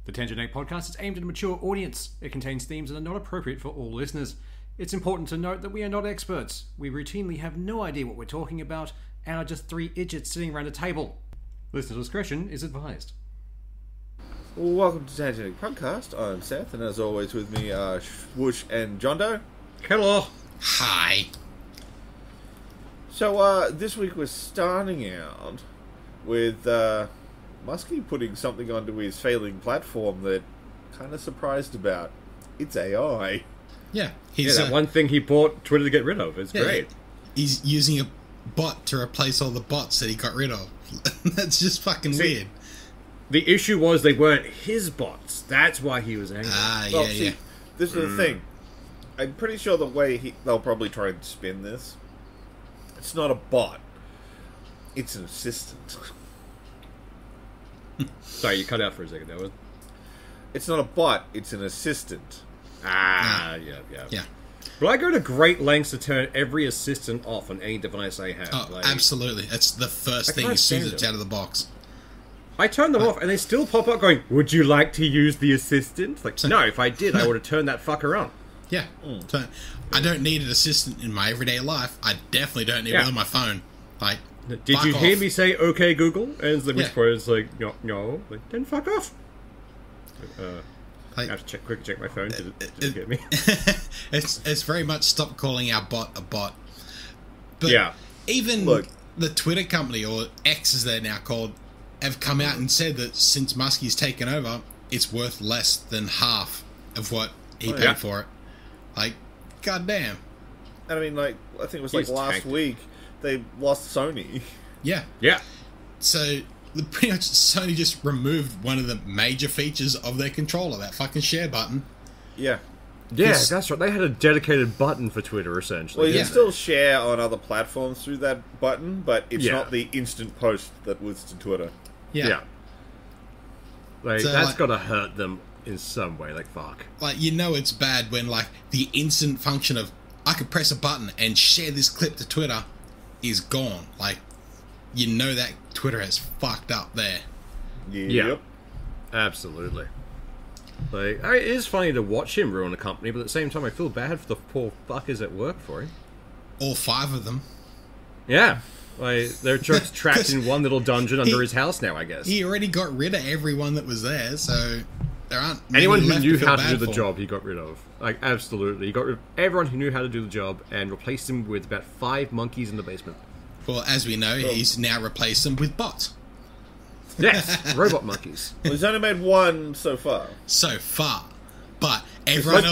The Tangent 8 podcast is aimed at a mature audience. It contains themes that are not appropriate for all listeners. It's important to note that we are not experts. We routinely have no idea what we're talking about and are just three idiots sitting around a table. Listener discretion is advised. Welcome to Tangent 8 podcast. I'm Seth, and as always with me are Whoosh and Jondo. Hello. Hi. So this week we're starting out with Muskie putting something onto his failing platform that kind of surprised about. It's AI. Yeah, That one thing he bought Twitter to get rid of. It's great. He's using a bot to replace all the bots that he got rid of. That's just fucking weird. The issue was they weren't his bots. That's why he was angry. This is the thing. I'm pretty sure the way they'll probably try and spin this, it's not a bot. It's an assistant. Sorry, you cut out for a second there. It's not a bot, it's an assistant. Yeah. But I go to great lengths to turn every assistant off on any device I have. Oh, absolutely. That's the first thing as soon as it's out of the box. I turn them off and they still pop up going, would you like to use the assistant? Like, no, if I did, I would have turned that fucker on. Yeah. So, I don't need an assistant in my everyday life. I definitely don't need one on my phone. Like, did you hear me say, okay, Google? And the which part is like, no. Like, then fuck off. I have to quickly check my phone. Did it get me? It's very much stop calling our bot a bot. But even the Twitter company, or X as they're now called, have come out and said that since Muskie's taken over, it's worth less than half of what he paid for it. Like, goddamn. And I mean, like, I think it was like last week, they lost Sony. Yeah. So, pretty much Sony just removed one of the major features of their controller, that fucking share button. Yeah. Yeah, that's right. They had a dedicated button for Twitter, essentially. Well, you can still share on other platforms through that button, but it's not the instant post that was to Twitter. Yeah. Like, so, that's got to hurt them in some way. Like, fuck. Like, you know it's bad when, like, the instant function of, I could press a button and share this clip to Twitter is gone. Like, you know that Twitter has fucked up there. Yep. Yeah. Absolutely. Like, it is funny to watch him ruin a company, but at the same time, I feel bad for the poor fuckers that work for him. All 5 of them. Yeah. Like, they're just trapped in one little dungeon under his house now, I guess. He already got rid of everyone that was there, so there aren't anyone who knew how to do the job, he got rid of. Like, absolutely. He got rid of everyone who knew how to do the job and replaced him with about 5 monkeys in the basement. Well, as we know, he's now replaced them with bots. Yes, robot monkeys. Well, he's only made one so far. But everyone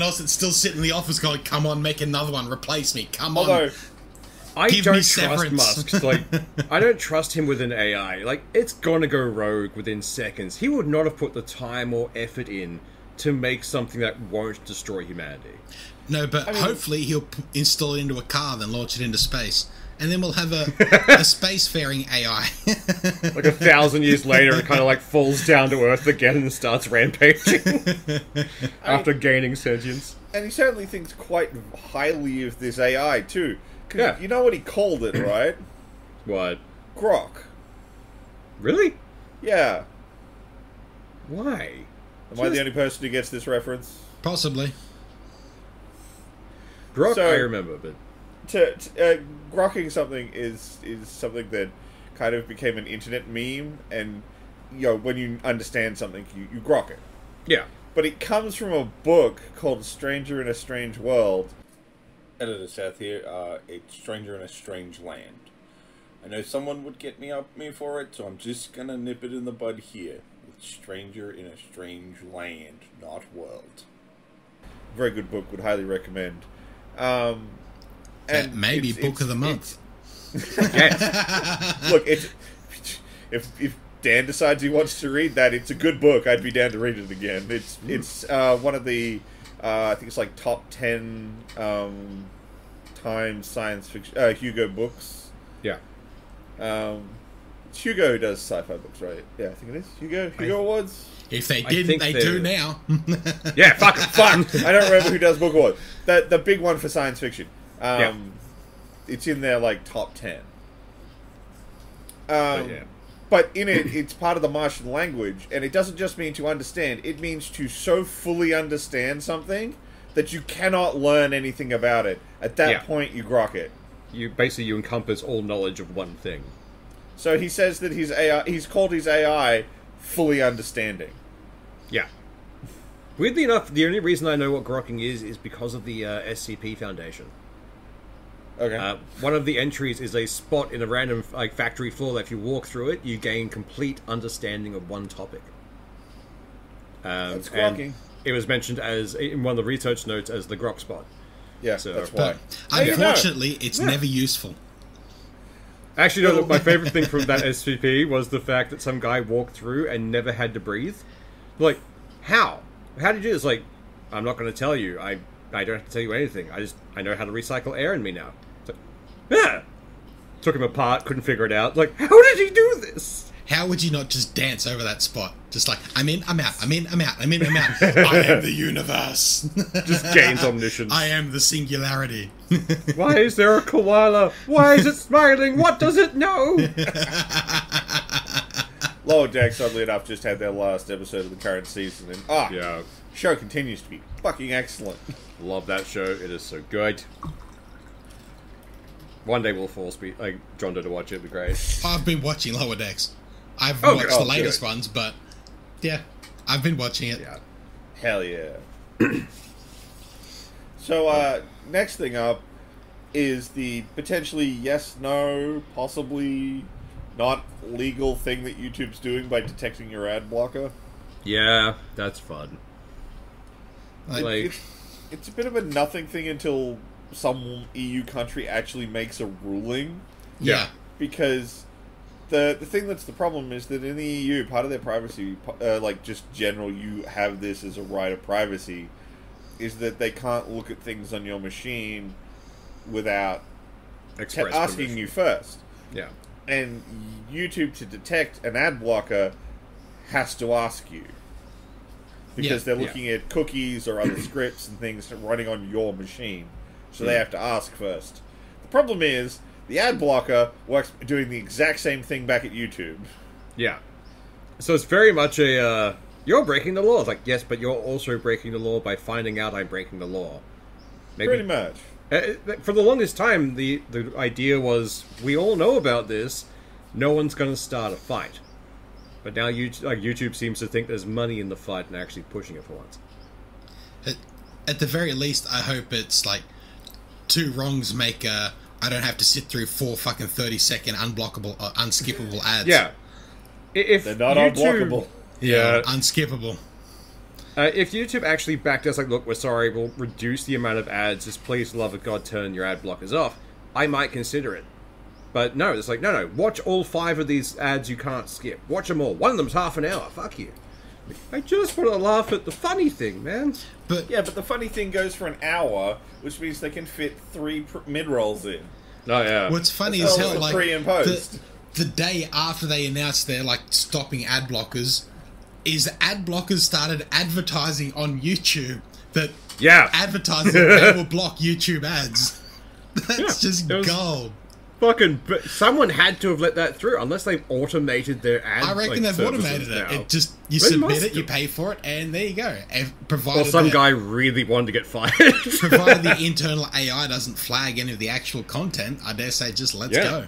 else that's still sitting in the office going, come on, make another one, replace me, come on. I don't trust Musk. Like, I don't trust him with an AI. Like, it's gonna go rogue within seconds. He would not have put the time or effort in to make something that won't destroy humanity. No, but hopefully he'll install it into a car, then launch it into space. And then we'll have a spacefaring AI. Like 1,000 years later, it kind of like falls down to Earth again and starts rampaging after gaining sentience. And he certainly thinks quite highly of this AI too. Yeah. You know what he called it, right? What? Grok. Really? Yeah. Why? Am I the only person who gets this reference? Possibly. Grok, I remember, but... grokking something is something that kind of became an internet meme, and, you know, when you understand something, you grok it. Yeah. But it comes from a book called Stranger in a Strange World. Editor Seth here, it's Stranger in a Strange Land. I know someone would get me for it, so I'm just gonna nip it in the bud here. It's Stranger in a Strange Land, not world. Very good book, would highly recommend. And maybe book of the month. Yes. Look, if Dan decides he wants to read that, it's a good book. I'd be down to read it again. It's one of the I think it's like top 10 Times science fiction Hugo books. Yeah. It's Hugo who does sci-fi books, right? Yeah, I think it is. Hugo Awards. If they didn't, they do now. Yeah, fuck. I don't remember who does book awards. The big one for science fiction. Yeah. It's in their like top 10. Yeah. But in it, it's part of the Martian language, and it doesn't just mean to understand. It means to so fully understand something that you cannot learn anything about it. At that point, you grok it. You encompass all knowledge of one thing. So he says that his AI, he's called his AI fully understanding. Yeah. Weirdly enough, the only reason I know what grokking is because of the SCP Foundation. Okay. One of the entries is a spot in a random factory floor that if you walk through it, you gain complete understanding of one topic. That's grokking. It was mentioned as in one of the research notes as the grok spot. Yeah, so, that's why. Unfortunately, it's never useful. Actually, no, my favorite thing from that SCP was the fact that some guy walked through and never had to breathe. Like, how? How did you do this? Like, I'm not going to tell you. I don't have to tell you anything. I know how to recycle air in me now. So, yeah. Took him apart, couldn't figure it out. Like, how did he do this? How would you not just dance over that spot? Just like, I'm in, I'm out, I'm in, I'm out, I'm in, I'm out. I am the universe. Just gains omniscience. I am the singularity. Why is there a koala? Why is it smiling? What does it know? Lower Decks, oddly enough, just had their last episode of the current season, and yeah, show continues to be fucking excellent. Love that show. It is so good. One day we'll force Jondo to watch it. It'd be great. I've been watching Lower Decks. I've watched the latest ones, but yeah, I've been watching it. Yeah. Hell yeah. So, next thing up is the potentially yes, no, possibly not legal thing that YouTube's doing by detecting your ad blocker. Yeah, that's fun. It's a bit of a nothing thing until some EU country actually makes a ruling. Yeah. Because the thing that's the problem is that in the EU, part of their privacy, just general, you have this as a right of privacy, is that they can't look at things on your machine without asking you first. Yeah. And YouTube, to detect an ad blocker, has to ask you. Because they're looking at cookies or other scripts and things running on your machine. So they have to ask first. The problem is, the ad blocker works doing the exact same thing back at YouTube. Yeah. So it's very much a, you're breaking the law. It's like, yes, but you're also breaking the law by finding out I'm breaking the law. Pretty much. For the longest time, the idea was, we all know about this, no one's going to start a fight. But now YouTube seems to think there's money in the fight and actually pushing it for once. At the very least, I hope it's like, two wrongs make I don't have to sit through 4 fucking 30-second unblockable, unskippable ads. Yeah. If they're not YouTube, unblockable. Yeah, unskippable. If YouTube actually backed us, like, look, we're sorry, we'll reduce the amount of ads, just please, love of God, turn your ad blockers off, I might consider it. But no, it's like, no, watch all 5 of these ads you can't skip. Watch them all. One of them's half an hour. Fuck you. I just want to laugh at the funny thing, man. But the funny thing goes for an hour, which means they can fit 3 mid-rolls in. Oh, yeah. What's funny is how, like, pre and post. The day after they announced they're, like, stopping ad blockers, is ad blockers started advertising on YouTube that advertising they will block YouTube ads. That's just gold. Fucking, but someone had to have let that through, unless they've automated their ad. I reckon they've automated it. Now. It just, you submit it, you pay for it, and there you go. Or some guy really wanted to get fired. Provided the internal AI doesn't flag any of the actual content, I dare say just let's go.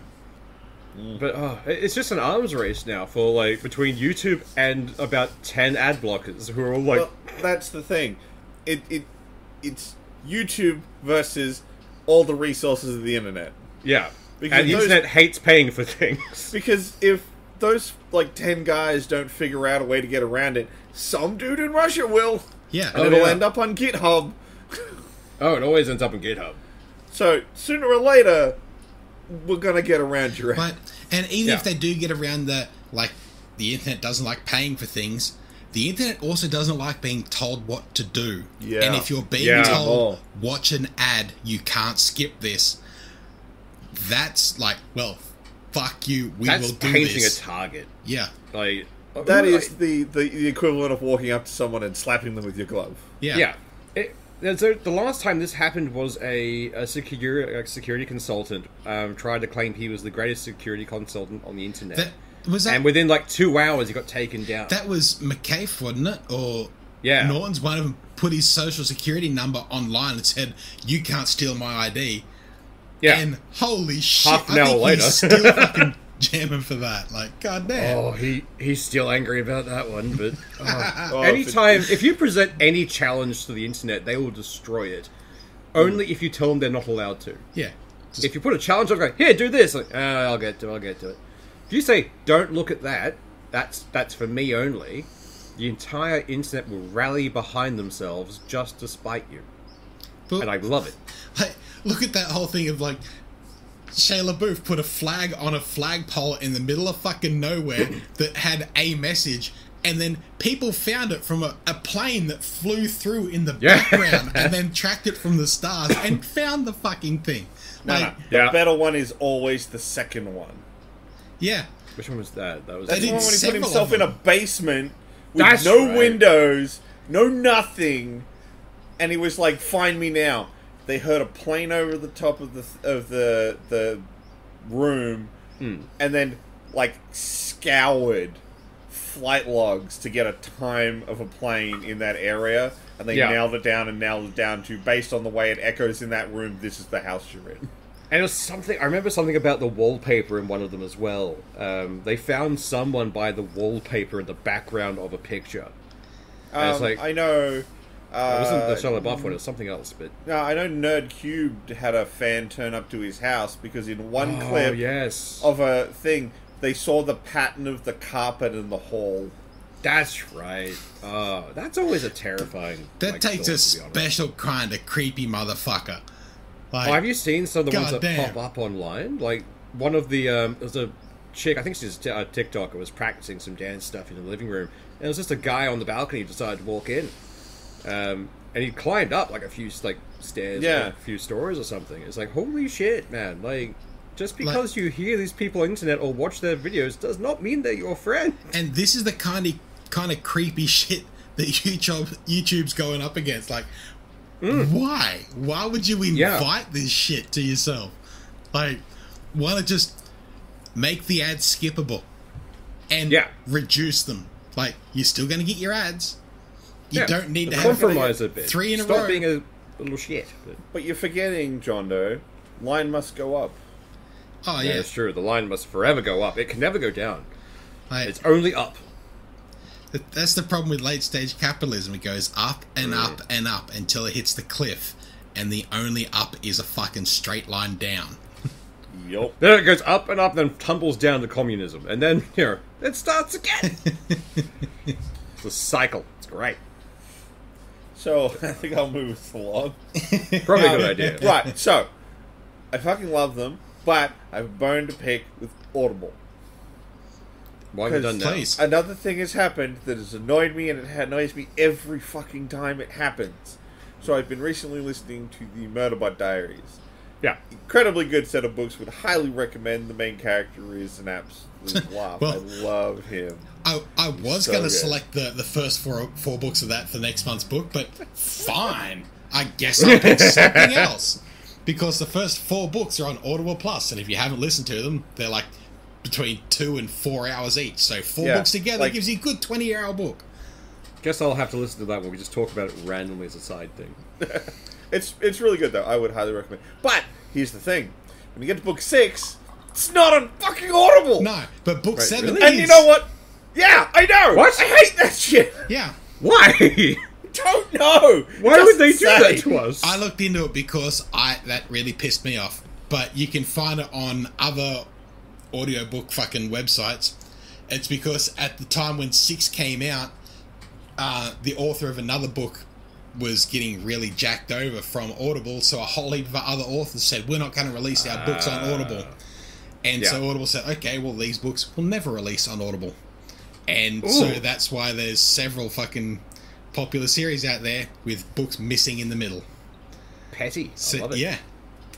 But it's just an arms race now for, like, between YouTube and about 10 ad blockers who are all like... Well, that's the thing. It's YouTube versus all the resources of the internet. Yeah. Because and the internet hates paying for things. Because if those, 10 guys don't figure out a way to get around it, some dude in Russia will. Yeah. And it'll end up on GitHub. Oh, it always ends up on GitHub. So, sooner or later, we're going to get around your... And even if they do get around the internet doesn't like paying for things, the internet also doesn't like being told what to do. Yeah. And if you're being told, watch an ad, you can't skip this, that's like, well, fuck you, we will do this. That's painting a target. Yeah. Like... That is the equivalent of walking up to someone and slapping them with your glove. Yeah. So the last time this happened was a security consultant tried to claim he was the greatest security consultant on the internet. Was that? And within like 2 hours, he got taken down. That was McCafe, wasn't it? Or yeah, Norton's one of them put his social security number online and said, "You can't steal my ID." Yeah. And holy shit! Half an hour later, he's still fucking jamming for that. Like, goddamn. Oh, he's still angry about that one. But anytime, if you present any challenge to the internet, they will destroy it. Only if you tell them they're not allowed to. Yeah. If you put a challenge on, go here, do this. Like, I'll get to it. If you say, don't look at that, that's for me only. The entire internet will rally behind themselves just to spite you, and I love it. Like, look at that whole thing of like Shia LaBeouf put a flag on a flagpole in the middle of fucking nowhere that had a message, and then people found it from a plane that flew through in the background and then tracked it from the stars and found the fucking thing. No. The better one is always the second one. Yeah. Which one was that? That was the one when he put himself in a basement with That's no right. windows, no nothing, and he was like, "Find me now." They heard a plane over the top of the room, and then like scoured flight logs to get a time of a plane in that area, and they nailed it down to, based on the way it echoes in that room, this is the house you're in. And it was something. I remember something about the wallpaper in one of them as well. They found someone by the wallpaper in the background of a picture. And it's like, I know. it wasn't the Shia LaBeouf one. It was something else. But no, I know Nerd Cubed had a fan turn up to his house because in one clip of a thing, they saw the pattern of the carpet in the hall. That's right. That's always a terrifying. That takes a special kind of creepy motherfucker. Like, have you seen some of the ones that goddamn. pop up online? Like one of the there's a chick. I think she's a TikToker, was practicing some dance stuff in the living room, and it was just a guy on the balcony who decided to walk in, and he climbed up like a few stairs, like, a few stories or something. It's like, holy shit, man! Like, just because you hear these people on the internet or watch their videos does not mean they're your friend. And this is the kind of creepy shit that YouTube's going up against. Like, why? Why would you invite this shit to yourself? Like, why not just make the ads skippable and reduce them? Like, you're still going to get your ads. You don't need to compromise a bit. 3 in a row. Stop being a little shit. But you're forgetting, John Doe. Line must go up. Oh, yeah. That's true. The line must forever go up. It can never go down. Like, it's only up. That's the problem with late stage capitalism. It goes up and up and up until it hits the cliff, and the only up is a fucking straight line down. Yup. Then it goes up and up, then tumbles down to communism, and then it starts again. It's a cycle. It's great. So I think I'll move this along. Probably a good idea. Right. So I fucking love them, but I have a bone to pick with Audible. Why have you done that? Please. Another thing has happened that has annoyed me, and it annoys me every fucking time it happens. So I've been recently listening to the Murderbot Diaries. Yeah. Incredibly good set of books. Would highly recommend. The main character is an absolute laugh. Well, I love him. I was So going to good. select the first four books of that for next month's book, but fine. I guess I'll pick something else. Because the first 4 books are on Audible Plus, and if you haven't listened to them, they're like between 2 and 4 hours each. So 4 books together gives you a good 20-hour book. Guess I'll have to listen to that one. We just talk about it randomly as a side thing. It's really good though. I would highly recommend. But here's the thing: when you get to book 6, it's not on fucking Audible. No, but book 7 really? is. And you know what? Yeah, I know. What? I hate that shit. Yeah. Why? Don't know. Why would they do that to us? I looked into it because that really pissed me off. But you can find it on other audiobook fucking websites. It's because at the time when 6 came out, the author of another book was getting really jacked over from Audible, so a whole heap of other authors said, we're not going to release our books on Audible. And so Audible said, okay, well, these books will never release on Audible. And so that's why there's several fucking popular series out there with books missing in the middle. Petty. So, I love it. Yeah.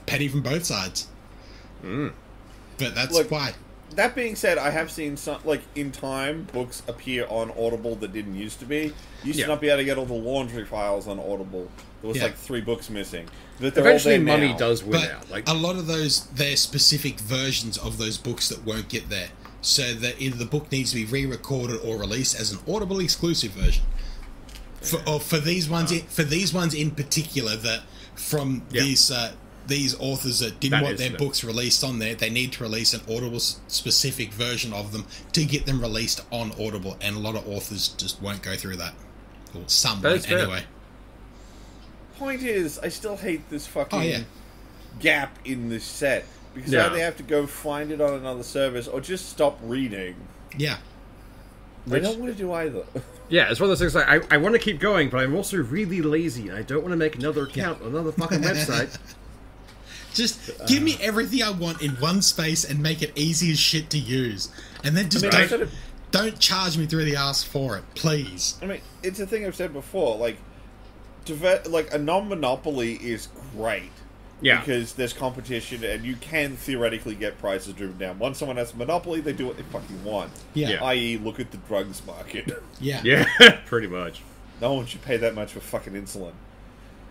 Petty from both sides. But that's why. That being said, I have seen some, like, in time, books appear on Audible that didn't used to be. You used to not be able to get all the laundry files on Audible. There was like 3 books missing. But they're Eventually, all there money now. does win But out. Like, a lot of those, they're specific versions of those books that won't get there. so that either the book needs to be re-recorded or released as an Audible exclusive version. For these ones in particular, that from these authors that didn't want their books released on there, they need to release an Audible specific version of them to get them released on Audible, and a lot of authors just won't go through that. Or some won't anyway. Point is, I still hate this fucking gap in this set, because now they have to go find it on another service or just stop reading. Yeah. I don't want to do either. Yeah, it's one of those things like, I want to keep going, but I'm also really lazy, and I don't want to make another account on another fucking website. Just give me everything I want in one space and make it easy as shit to use. And then just don't charge me through the ass for it, please. I mean, it's a thing I've said before, like a non-monopoly is great. Yeah. Because there's competition and you can theoretically get prices driven down. Once someone has a monopoly, they do what they fucking want. Yeah. I.e., look at the drugs market. Yeah. Yeah, pretty much. No one should pay that much for fucking insulin.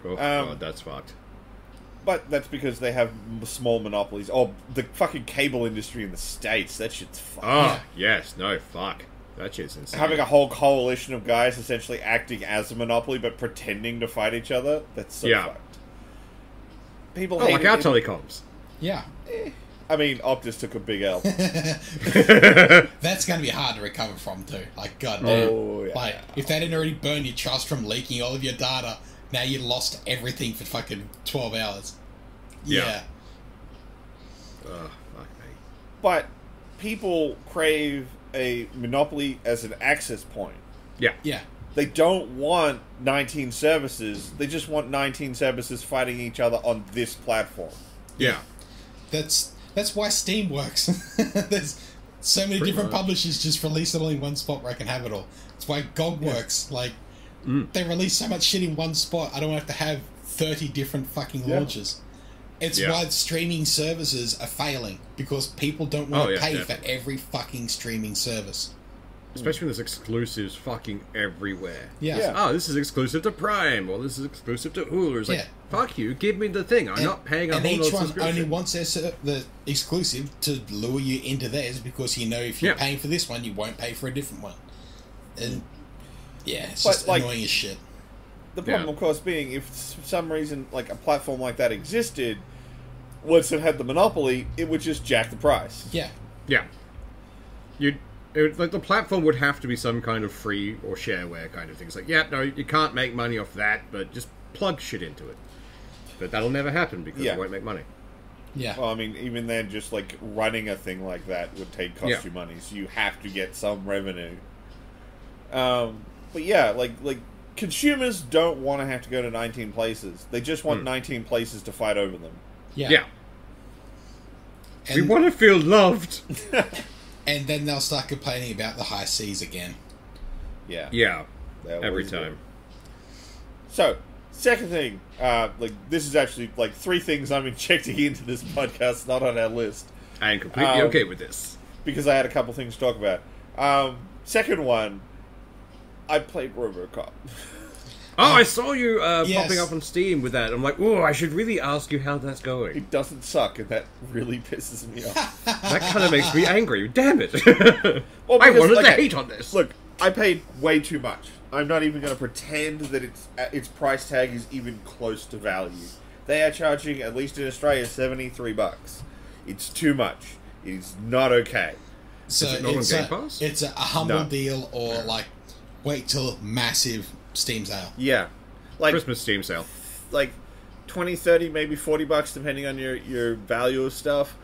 Oh, God, that's fucked. But that's because they have small monopolies. Oh, the fucking cable industry in the States, that shit's fucked. Oh, yes. No, fuck. That shit's insane. Having a whole coalition of guys essentially acting as a monopoly but pretending to fight each other, that's so fucked. People hate like our telecoms. Yeah. I mean, Optus took a big L. That's going to be hard to recover from, too. Like, God damn. Oh, yeah. Like, if they didn't already burn your trust from leaking all of your data, now you lost everything for fucking 12 hours. Yeah. Oh, fuck me. But people crave a monopoly as an access point. Yeah. Yeah. They don't want 19 services. They just want 19 services fighting each other on this platform. Yeah. That's why Steam works. There's so many different publishers just release it all in one spot where I can have it all. That's why GOG works. Like, they release so much shit in one spot, I don't have to have 30 different fucking launches. It's why streaming services are failing, because people don't want to pay for every fucking streaming service. Especially when there's exclusives fucking everywhere. Yeah. Oh, this is exclusive to Prime, or this is exclusive to Hulu. It's like, fuck you, give me the thing. I'm not paying a whole lot of subscription. And each one only wants the exclusive to lure you into theirs, because you know if you're paying for this one, you won't pay for a different one. And it's just annoying as shit. The problem, of course, being if for some reason like a platform like that existed, once it had the monopoly, it would just jack the price. Yeah. Yeah. The platform would have to be some kind of free or shareware kind of thing. It's like, no, you can't make money off that, but just plug shit into it. But that'll never happen because it won't make money. Yeah. Well, I mean, even then, just like running a thing like that would cost you money, so you have to get some revenue. But like consumers don't want to have to go to 19 places. They just want 19 places to fight over them. Yeah. We want to feel loved. And then they'll start complaining about the high seas again. Yeah. Yeah. Every time. So, second thing, this is actually like 3 things I'm injecting into this podcast, not on our list. I am completely okay with this. Because I had a couple things to talk about. Second one, I played RoboCop. Oh, I saw you popping up on Steam with that. I'm like, I should really ask you how that's going. It doesn't suck, and that really pisses me off. That kind of makes me angry. Damn it. Well, I wanted to hate on this. Look, I paid way too much. I'm not even going to pretend that its price tag is even close to value. They are charging, at least in Australia, $73. It's too much. It is not okay. So it's a humble deal, or like wait till massive Steam sale. Yeah. Like Christmas Steam sale. Like 20, 30, maybe $40 depending on your value of stuff.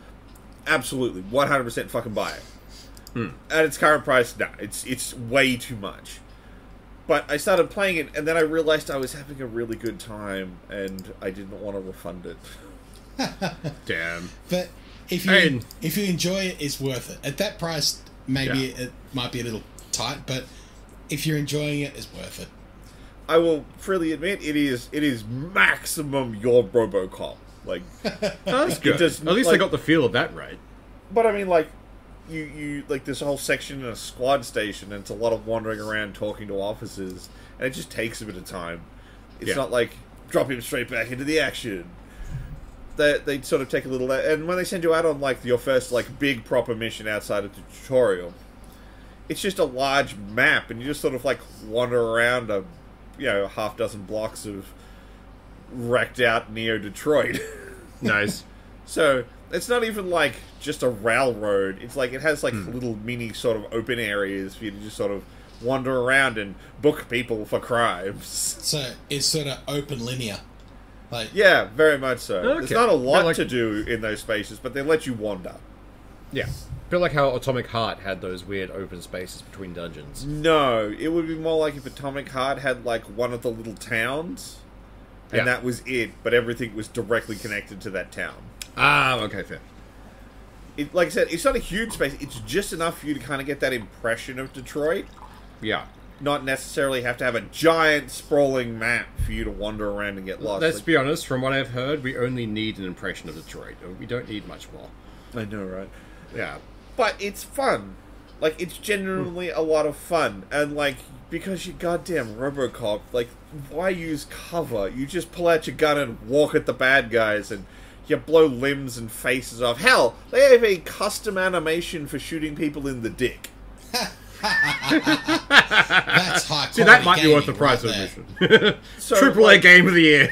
Absolutely. 100% fucking buy it. At its current price, no. It's way too much. But I started playing it, and then I realized I was having a really good time, and I didn't want to refund it. Damn. But if you enjoy it, it's worth it. At that price, maybe it might be a little tight, but if you're enjoying it, it's worth it. I will freely admit it is maximum your RoboCop. Like that's good. At least I got the feel of that right. But I mean, like you like this whole section in a squad station, and it's a lot of wandering around talking to officers, and it just takes a bit of time. It's not like drop him straight back into the action. they sort of take a little... And when they send you out on, like, your first, like, big proper mission outside of the tutorial, it's just a large map, and you just sort of, like, wander around a, half dozen blocks of wrecked out Neo-Detroit. Nice. So, it's not even, like, just a railroad. It's like, it has, like, little mini sort of open areas for you to just sort of wander around and book people for crimes. So, it's sort of open linear. Like, yeah, very much so. Okay. There's not a lot to do in those spaces, but they let you wander. Yeah. I feel like how Atomic Heart had those weird open spaces between dungeons. No, it would be more like if Atomic Heart had, like, one of the little towns, and that was it, but everything was directly connected to that town. Ah, okay, fair. Like I said, it's not a huge space. It's just enough for you to kind of get that impression of Detroit. Yeah. Not necessarily have to have a giant, sprawling map for you to wander around and get lost. Let's be honest, from what I've heard, we only need an impression of Detroit. We don't need much more. I know, right? Yeah. But it's fun. Like, it's genuinely a lot of fun. And, like, because you're goddamn RoboCop, like, why use cover? You just pull out your gun and walk at the bad guys, and you blow limbs and faces off. Hell, they have a custom animation for shooting people in the dick. That's high quality. See, that might be worth the price of admission. Triple A game of the year.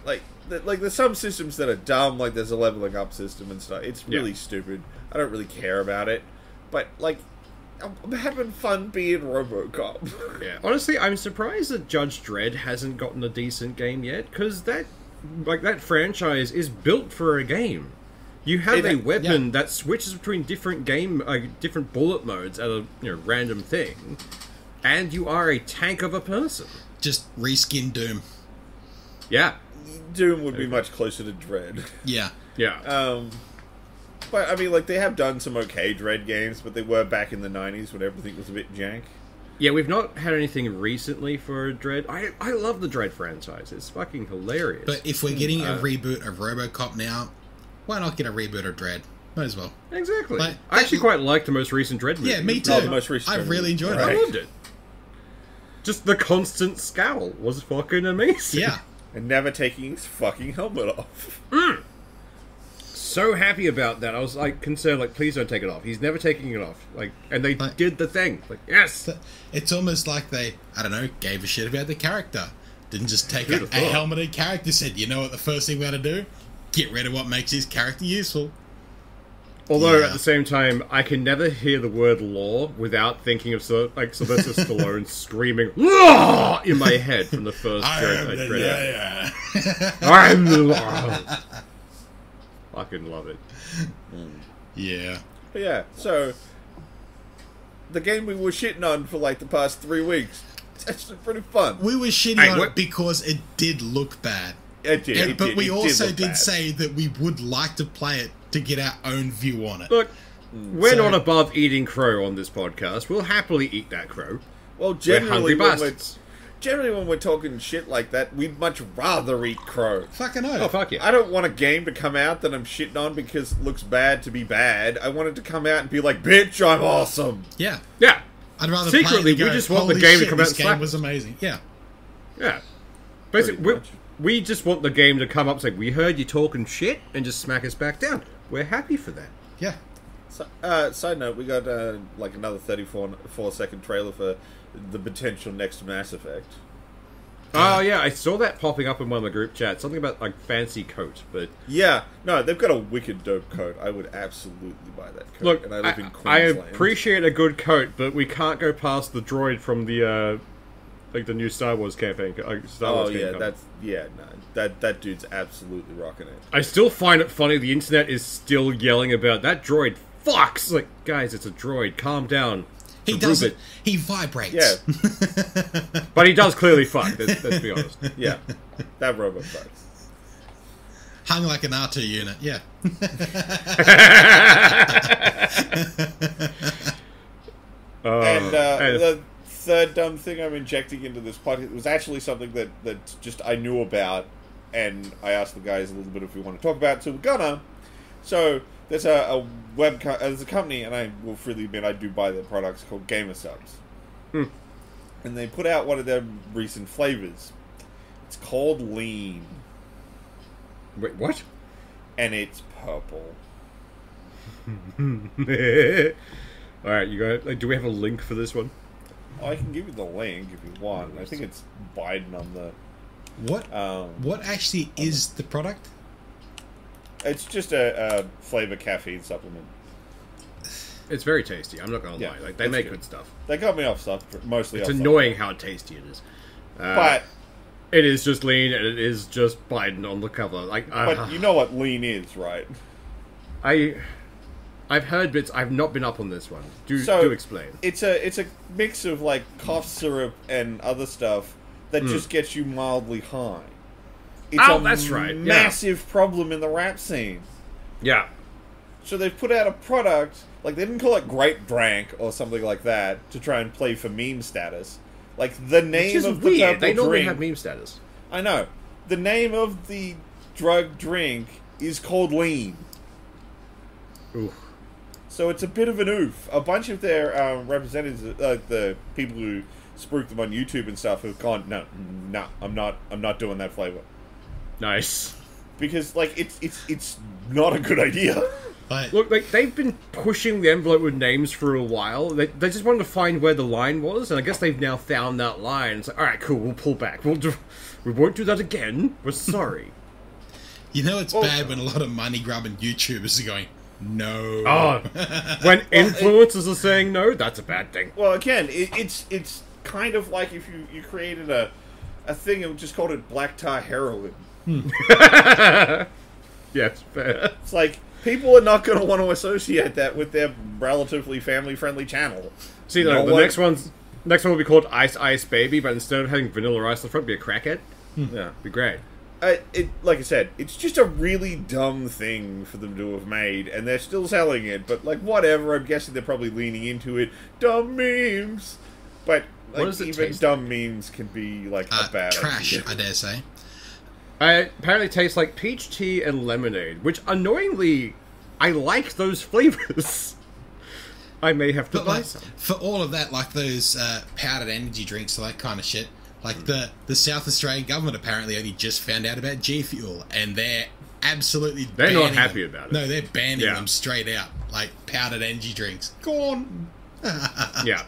Like, there's some systems that are dumb, like there's a leveling up system and stuff. It's really stupid. I don't really care about it. But, like, I'm having fun being RoboCop. Yeah. Honestly, I'm surprised that Judge Dredd hasn't gotten a decent game yet, because that franchise is built for a game. You have a weapon that switches between different different bullet modes at a random thing, and you are a tank of a person. Just reskin Doom. Yeah. Doom would be much closer to Dredd. Yeah. Yeah. But, I mean, like, they have done some okay Dredd games, but they were back in the 90s when everything was a bit jank. Yeah, we've not had anything recently for Dredd. I love the Dredd franchise. It's fucking hilarious. But if we're getting a reboot of RoboCop now, why not get a reboot of Dredd? Might as well. Exactly. Like, I actually quite like the most recent Dredd movie. Yeah, me too. The most recent I really enjoyed it. I loved it. Just the constant scowl was fucking amazing. Yeah. And never taking his fucking helmet off. So happy about that. I was like concerned, like, please don't take it off. He's never taking it off. Like, and they did the thing. Like, yes. It's almost like they, I don't know, gave a shit about the character. Didn't just take a helmeted character. Said, you know what? The first thing we got to do, get rid of what makes his character useful. Although at the same time, I can never hear the word law without thinking of Sylvester Stallone screaming "law" in my head from the first Dredd. I'm the law. Fucking love it. Yeah. But yeah, so the game we were shitting on for like the past 3 weeks, it's actually pretty fun. We were shitting on it because it did look bad. It did. But we also did bad. say that we would like to play it to get our own view on it. Look, we're not above eating crow on this podcast. We'll happily eat that crow. Well, generally when we're talking shit like that, we'd much rather eat crow. Fucking hell. Oh, fuck yeah. I don't want a game to come out that I'm shitting on because it looks bad to be bad. I want it to come out and be like, bitch, I'm awesome. Yeah. Yeah. I'd rather secretly, play we just want the game to come out and slap. This game was amazing. Yeah. Yeah. Basically, we just want the game to come up and say, we heard you talking shit, and just smack us back down. We're happy for that. Yeah. So, side note, we got like another 34-second trailer for the potential next Mass Effect. Oh yeah, I saw that popping up in one of the group chats. Something about like fancy coat, but yeah, no, they've got a wicked dope coat. I would absolutely buy that coat. Look, and I live in I Queensland. appreciate a good coat, but we can't go past the droid from the like the new Star Wars campaign. That dude's absolutely rocking it. I still find it funny. The internet is still yelling about that droid. Fucks! Like, guys, it's a droid. Calm down. He doesn't. He vibrates. Yeah. But he does clearly fuck. Let's be honest. Yeah. That robot fucks. Hung like an R2 unit. Yeah. And the third dumb thing I'm injecting into this podcast was actually something that just I knew about, and I asked the guys a little bit if we want to talk about it, so we're gonna. So there's a there's a company, and I will freely admit I do buy their products, called Gamer Subs. And they put out one of their recent flavors. It's called Lean. Wait, what? And it's purple. Alright, you go. Like, do we have a link for this one? Oh, I can give you the link if you want. I think it's Biden on the... What actually is the product? It's just a flavor caffeine supplement. It's very tasty. I'm not gonna lie. Like, they make good stuff. They got me off stuff, mostly. It's annoying how tasty it is, but it is just lean and it is just Biden on the cover. Like, but you know what lean is, right? I've heard bits. I've not been up on this one. Do explain. It's a mix of like cough syrup and other stuff that just gets you mildly high. It's that's right. Massive problem in the rap scene. Yeah. So they've put out a product, like they didn't call it Grape Drank or something like that to try and play for meme status. Like the name of the purple they normally drink, have meme status. I know. The name of the drug drink is called Lean. Oof. So it's a bit of an oof. A bunch of their representatives, the people who spook them on YouTube and stuff, have gone, no, I'm not doing that flavor. Nice. Because like it's not a good idea. Look, like they've been pushing the envelope with names for a while. They just wanted to find where the line was, and I guess they've now found that line. It's like, all right, cool, we'll pull back. We won't do that again. We're sorry. You know it's bad when a lot of money grabbing YouTubers are going, no. Oh, when influencers are saying no, that's a bad thing. Well, again, it's kind of like if you created a thing and just called it black tar heroin. Yes, fair. It's like people are not going to want to associate that with their relatively family-friendly channel. See, the next one will be called Ice Ice Baby, but instead of having vanilla ice on the front, be a crackhead. Yeah, be great. Like I said, it's just a really dumb thing for them to have made, and they're still selling it. But like, whatever. I'm guessing they're probably leaning into it. Dumb memes, but like, even dumb memes can be like a bad trash. idea. I dare say. Apparently, it tastes like peach tea and lemonade, which annoyingly, I like those flavors. I may have to buy some. For all of that, like those powdered energy drinks, all that kind of shit. Like the South Australian government apparently only just found out about G Fuel, and they're absolutely they're not happy about it. No, they're banning them straight out. Like powdered energy drinks, gone. Yeah,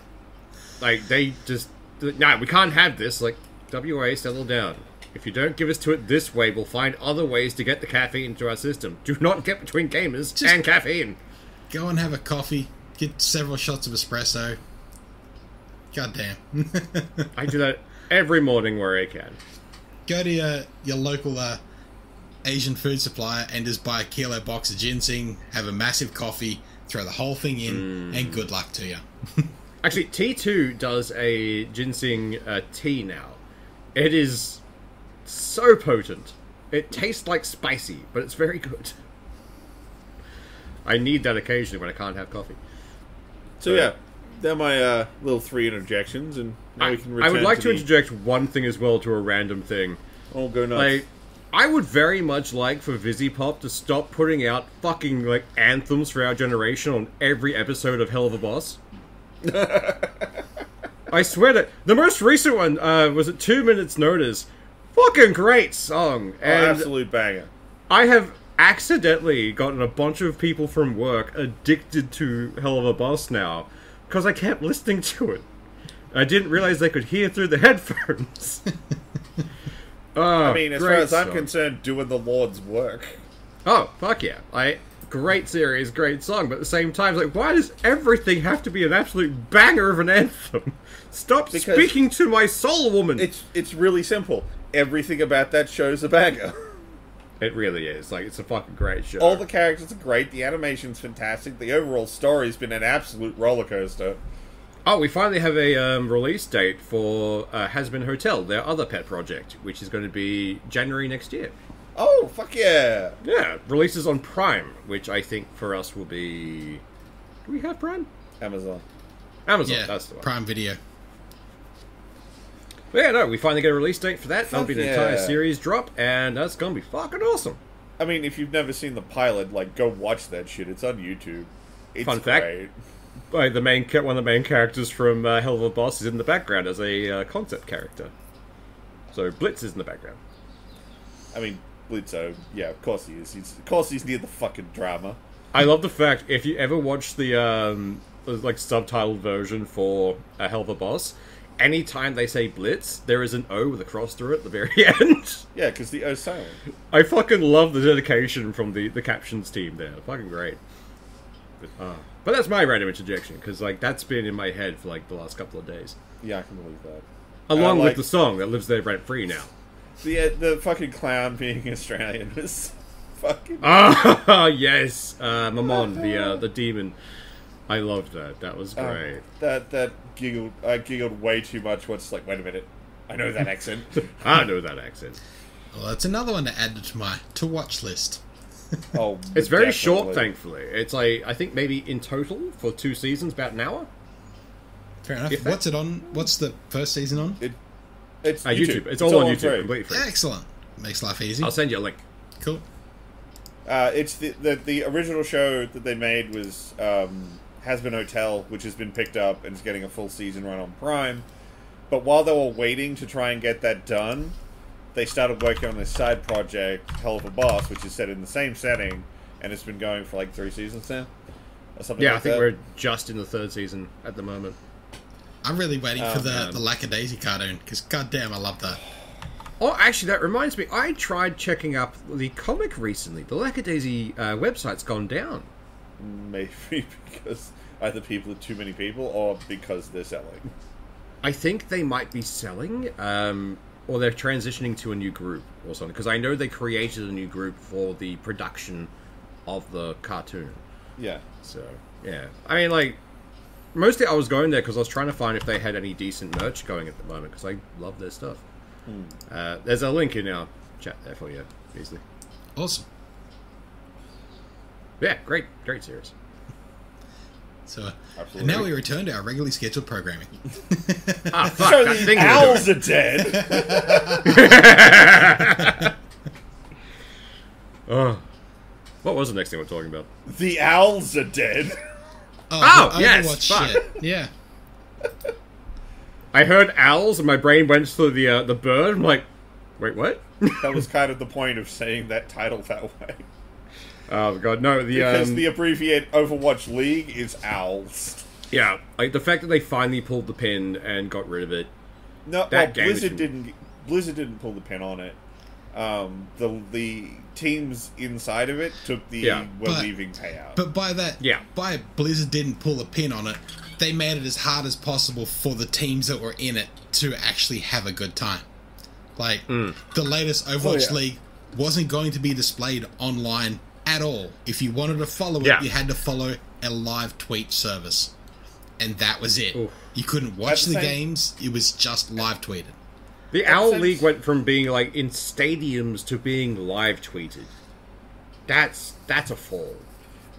like they just no, we can't have this. Like WA, settle down. If you don't give us to it this way, we'll find other ways to get the caffeine into our system. Do not get between gamers and caffeine. Go and have a coffee. Get several shots of espresso. God damn. I do that every morning where I can. Go to your local Asian food supplier and just buy a kilo box of ginseng, have a massive coffee, throw the whole thing in, and good luck to you. Actually, T2 does a ginseng tea now. It is so potent. It tastes like spicy, but it's very good. I need that occasionally when I can't have coffee. So yeah, they're my little 3 interjections, and now we can return I would like to interject one thing as well to a random thing. Oh, go nuts. Like, I would very much like for VisiPop to stop putting out fucking, like, anthems for our generation on every episode of Hell of a Boss. I swear that the most recent one was at 2 Minutes Notice. Fucking great song. And absolute banger. I have accidentally gotten a bunch of people from work addicted to Hell of a Boss now because I kept listening to it. I didn't realize they could hear through the headphones. I mean, as far as I'm concerned, doing the Lord's work. Oh, fuck yeah. Great series, great song, but at the same time, like, why does everything have to be an absolute banger of an anthem? Stop speaking to my soul, woman! It's really simple. Everything about that show's a banger. It really is. Like, it's a fucking great show. All the characters are great, the animation's fantastic, the overall story's been an absolute roller coaster. Oh, we finally have a release date for Has Been Hotel, their other pet project, which is going to be January next year. Oh, fuck yeah! Yeah, releases on Prime, which I think for us will be... Do we have Prime? Amazon, Yeah, that's the one. Prime Video. But yeah, no, we finally get a release date for that. That'll be an entire series drop, and that's going to be fucking awesome. I mean, if you've never seen the pilot, like, go watch that shit. It's on YouTube. It's Fun great. fact, one of the main characters from Hell of a Boss is in the background as a concept character. So Blitz is in the background. I mean, Blitzo. Yeah, of course he is. Of course he's near the fucking drama. I love the fact, if you ever watch the like subtitled version for A Hell of a Boss, anytime they say Blitz, there is an O with a cross through it at the very end. Yeah, because the O's silent. I fucking love the dedication from the captions team there. Fucking great. But that's my random interjection, because like that's been in my head for like the last couple of days. Yeah, I can believe that. Along with the song that lives there rent-free now. The fucking clown being Australian was fucking... Ah, yes! Mammon, the demon. I loved that. That was great. That giggled... I giggled way too much once, like, wait a minute. I know that accent. I know that accent. Well, that's another one to add to my to-watch list. Oh, it's very short, thankfully. It's like, I think maybe in total, for 2 seasons, about an hour. Fair enough. What's it on? What's the first season on? It's YouTube. It's all on YouTube. Completely free. Excellent. Makes life easy. I'll send you a link. Cool. It's the original show that they made was Has Been Hotel, which has been picked up and is getting a full season run on Prime. But while they were waiting to try and get that done, they started working on this side project, Hell of a Boss, which is set in the same setting, and it's been going for like 3 seasons now, or something. Yeah, like I think that. we're just in the 3rd season at the moment. I'm really waiting for the Lackadaisy cartoon, because goddamn, I love that. Oh, actually, that reminds me. I tried checking up the comic recently. The Lackadaisy website's gone down. Maybe because either people are too many people, or because they're selling. I think they might be selling, or they're transitioning to a new group or something. Because I know they created a new group for the production of the cartoon. Yeah. So, yeah. I mean, like, mostly I was going there because I was trying to find if they had any decent merch going at the moment, because I love their stuff. There's a link in our chat there for you, easily. Awesome. Yeah, great series. So, and now we return to our regularly scheduled programming. Ah, fuck, So that the thing owls are dead. What was the next thing we're talking about? The owls are dead. Oh, yes, Overwatch fuck. shit. Yeah. I heard owls and my brain went to the bird. I'm like, wait, what? That was kind of the point of saying that title that way. Oh god, no. Because the abbreviated Overwatch League is owls. Yeah, like the fact that they finally pulled the pin and got rid of it. No, That game is Blizzard didn't pull the pin on it. The teams inside of it took the leaving payout. But by that, Yeah. by Blizzard didn't pull a pin on it, they made it as hard as possible for the teams that were in it to actually have a good time. Like, the latest Overwatch League wasn't going to be displayed online at all. If you wanted to follow it, you had to follow a live tweet service. And that was it. Oof. You couldn't watch the games, it was just live tweeted. The Owl League went from being like in stadiums to being live tweeted. That's a fall.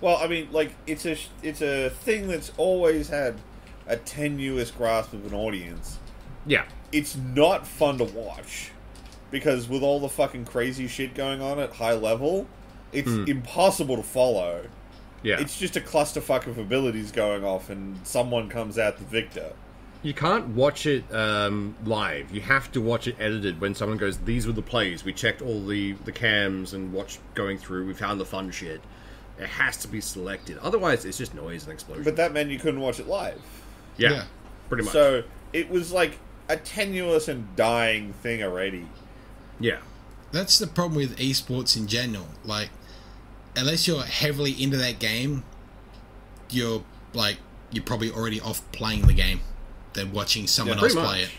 Well, I mean, like it's a thing that's always had a tenuous grasp of an audience. Yeah. It's not fun to watch because with all the fucking crazy shit going on at high level, it's impossible to follow. Yeah. It's just a clusterfuck of abilities going off and someone comes out the victor. You can't watch it live. You have to watch it edited when someone goes, these were the plays. We checked all the cams and watched going through. We found the fun shit. It has to be selected. Otherwise, it's just noise and explosion. But that meant you couldn't watch it live. Yeah, pretty much. So it was like a tenuous and dying thing already. Yeah. That's the problem with esports in general. Like, unless you're heavily into that game, you're probably already off playing the game than watching someone else play it.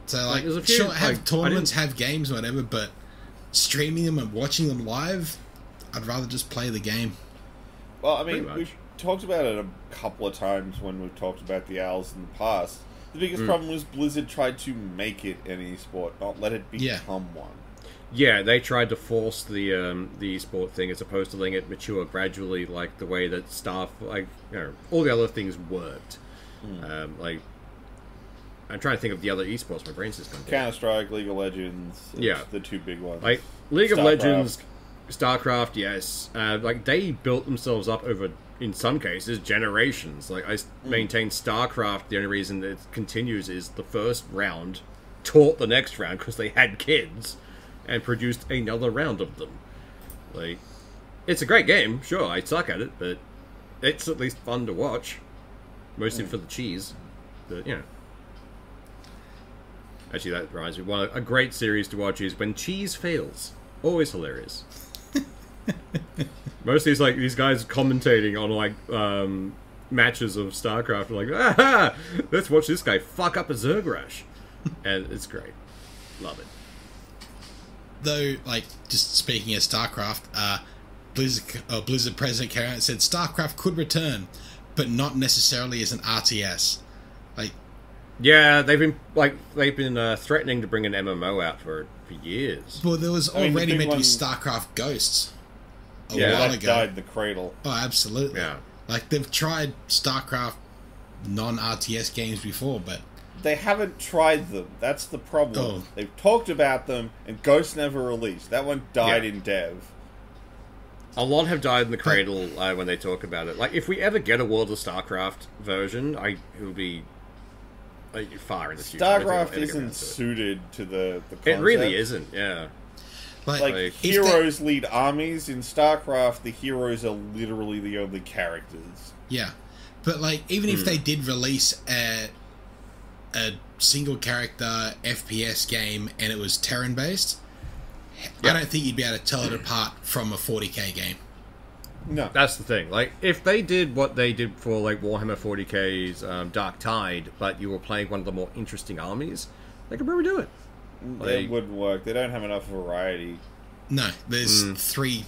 So, like there's a few, sure, have like, tournaments, have games, whatever, but streaming them and watching them live, I'd rather just play the game. Well, I mean, we've talked about it a couple of times when we've talked about the Owls in the past. The biggest problem was Blizzard tried to make it an esport, not let it become one. Yeah, they tried to force the esport thing as opposed to letting it mature gradually, like the way that stuff, like, you know, all the other things worked. Like, I'm trying to think of the other esports. My brain's just gone down. Counter-Strike, League of Legends, the two big ones. Like League of Legends, StarCraft, yes. Like they built themselves up over, in some cases, generations. Like I maintain StarCraft. The only reason it continues is the first round taught the next round because they had kids. and produced another round of them. Like, it's a great game. Sure, I suck at it, but it's at least fun to watch. Mostly for the cheese. But, you know. Actually, that reminds me. A great series to watch is When Cheese Fails. Always hilarious. Mostly it's like these guys commentating on like matches of StarCraft. Like, ah, let's watch this guy fuck up a Zergrash. And it's great. Love it. Though, like, just speaking of StarCraft, Blizzard president came out and said StarCraft could return, but not necessarily as an RTS. Like, yeah, they've been threatening to bring an MMO out for years. Well, there was already meant to be StarCraft Ghosts a while ago. Died in the cradle. Oh, absolutely. Yeah. Like, they've tried StarCraft non-RTS games before, but they haven't tried them. That's the problem. Oh. They've talked about them, and Ghost never released. That one died in dev. A lot have died in the cradle when they talk about it. Like, if we ever get a World of StarCraft version, it will be far in the future. StarCraft isn't suited to the concept. It really isn't, yeah. Like heroes lead armies. In StarCraft, the heroes are literally the only characters. Yeah. But, like, even if they did release a single character FPS game and it was Terran based, I don't think you'd be able to tell it apart from a 40k game. No, that's the thing. Like, if they did what they did for like Warhammer 40k's Dark Tide, but you were playing one of the more interesting armies, they could probably do it. It wouldn't work. They don't have enough variety. No, there's three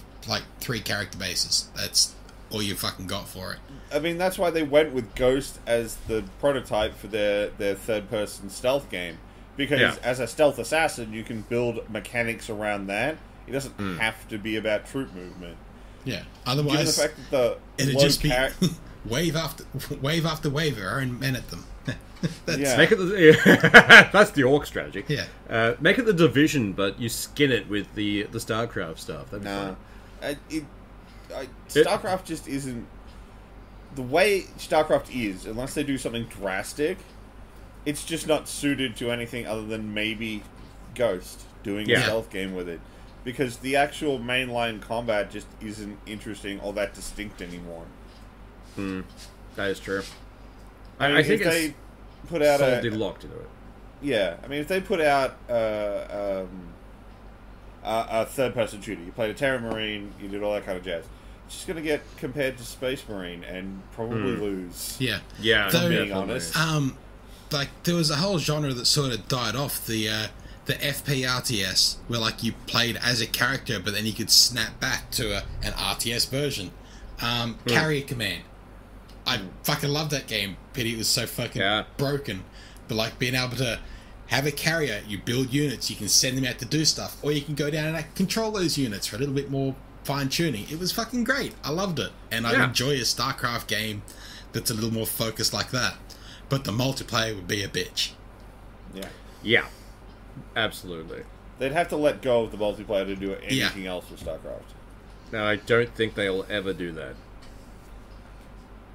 character bases. That's all you fucking got for it. I mean, that's why they went with Ghost as the prototype for their third-person stealth game. Because as a stealth assassin, you can build mechanics around that. It doesn't have to be about troop movement. Yeah. Otherwise, given the fact that it'd just be wave after wave of Iron Men at them. Make it that's the orc strategy. Yeah. Make it the Division, but you skin it with the StarCraft stuff. That'd be fun. StarCraft just isn't the way StarCraft is. Unless they do something drastic, it's just not suited to anything other than maybe Ghost doing a stealth game with it. Because the actual mainline combat just isn't interesting or that distinct anymore. That is true. I think if they put out solidly locked into it. Yeah, I mean, if they put out a third-person shooter, you played a Terra Marine, you did all that kind of jazz, it's just going to get compared to Space Marine and probably lose. Yeah. Yeah, if I'm being honest. Like, there was a whole genre that sort of died off, the FP RTS, where, like, you played as a character, but then you could snap back to an RTS version. Carrier Command. I fucking love that game. Pity it was so fucking broken. But, like, being able to have a carrier, you build units, you can send them out to do stuff, or you can go down and control those units for a little bit more fine-tuning. It was fucking great. I loved it. And I'd enjoy a StarCraft game that's a little more focused like that. But the multiplayer would be a bitch. Yeah. Yeah. Absolutely. They'd have to let go of the multiplayer to do anything else with StarCraft. No, I don't think they'll ever do that.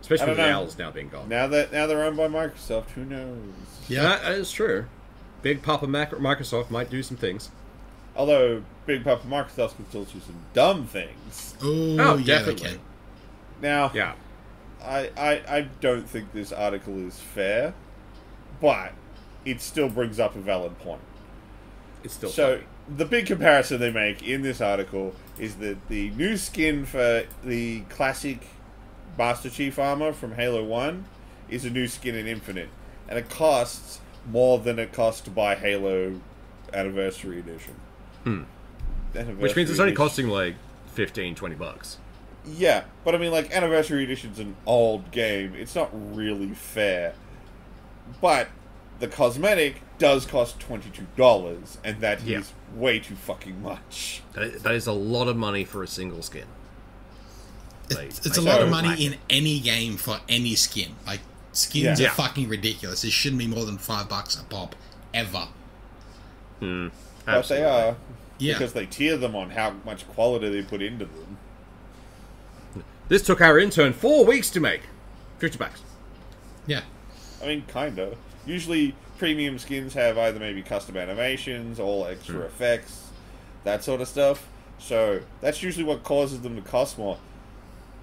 Especially with the Owls now being gone. Now they're owned by Microsoft, who knows? Yeah, that is true. Big Papa Microsoft might do some things. Although Big Papa Microsoft can still do some dumb things. Oh, yeah, definitely. they can. Now, I don't think this article is fair, but it still brings up a valid point. It's still so. The big comparison they make in this article is that the new skin for the classic Master Chief armor from Halo 1 is a new skin in Infinite, and it costs more than it costs to buy Halo Anniversary Edition. Which means it's only costing like $15-$20. Yeah, but I mean, like, Anniversary Edition's an old game. It's not really fair. But the cosmetic does cost $22, and that is way too fucking much. That is a lot of money for a single skin. It's a lot of money in any game for any skin. Like, skins are fucking ridiculous. It shouldn't be more than $5 a pop, ever. But they are. Yeah. Because they tier them on how much quality they put into them. This took our intern 4 weeks to make. $50. Yeah. I mean, kinda. Usually, premium skins have either maybe custom animations, all extra effects. that sort of stuff. So that's usually what causes them to cost more.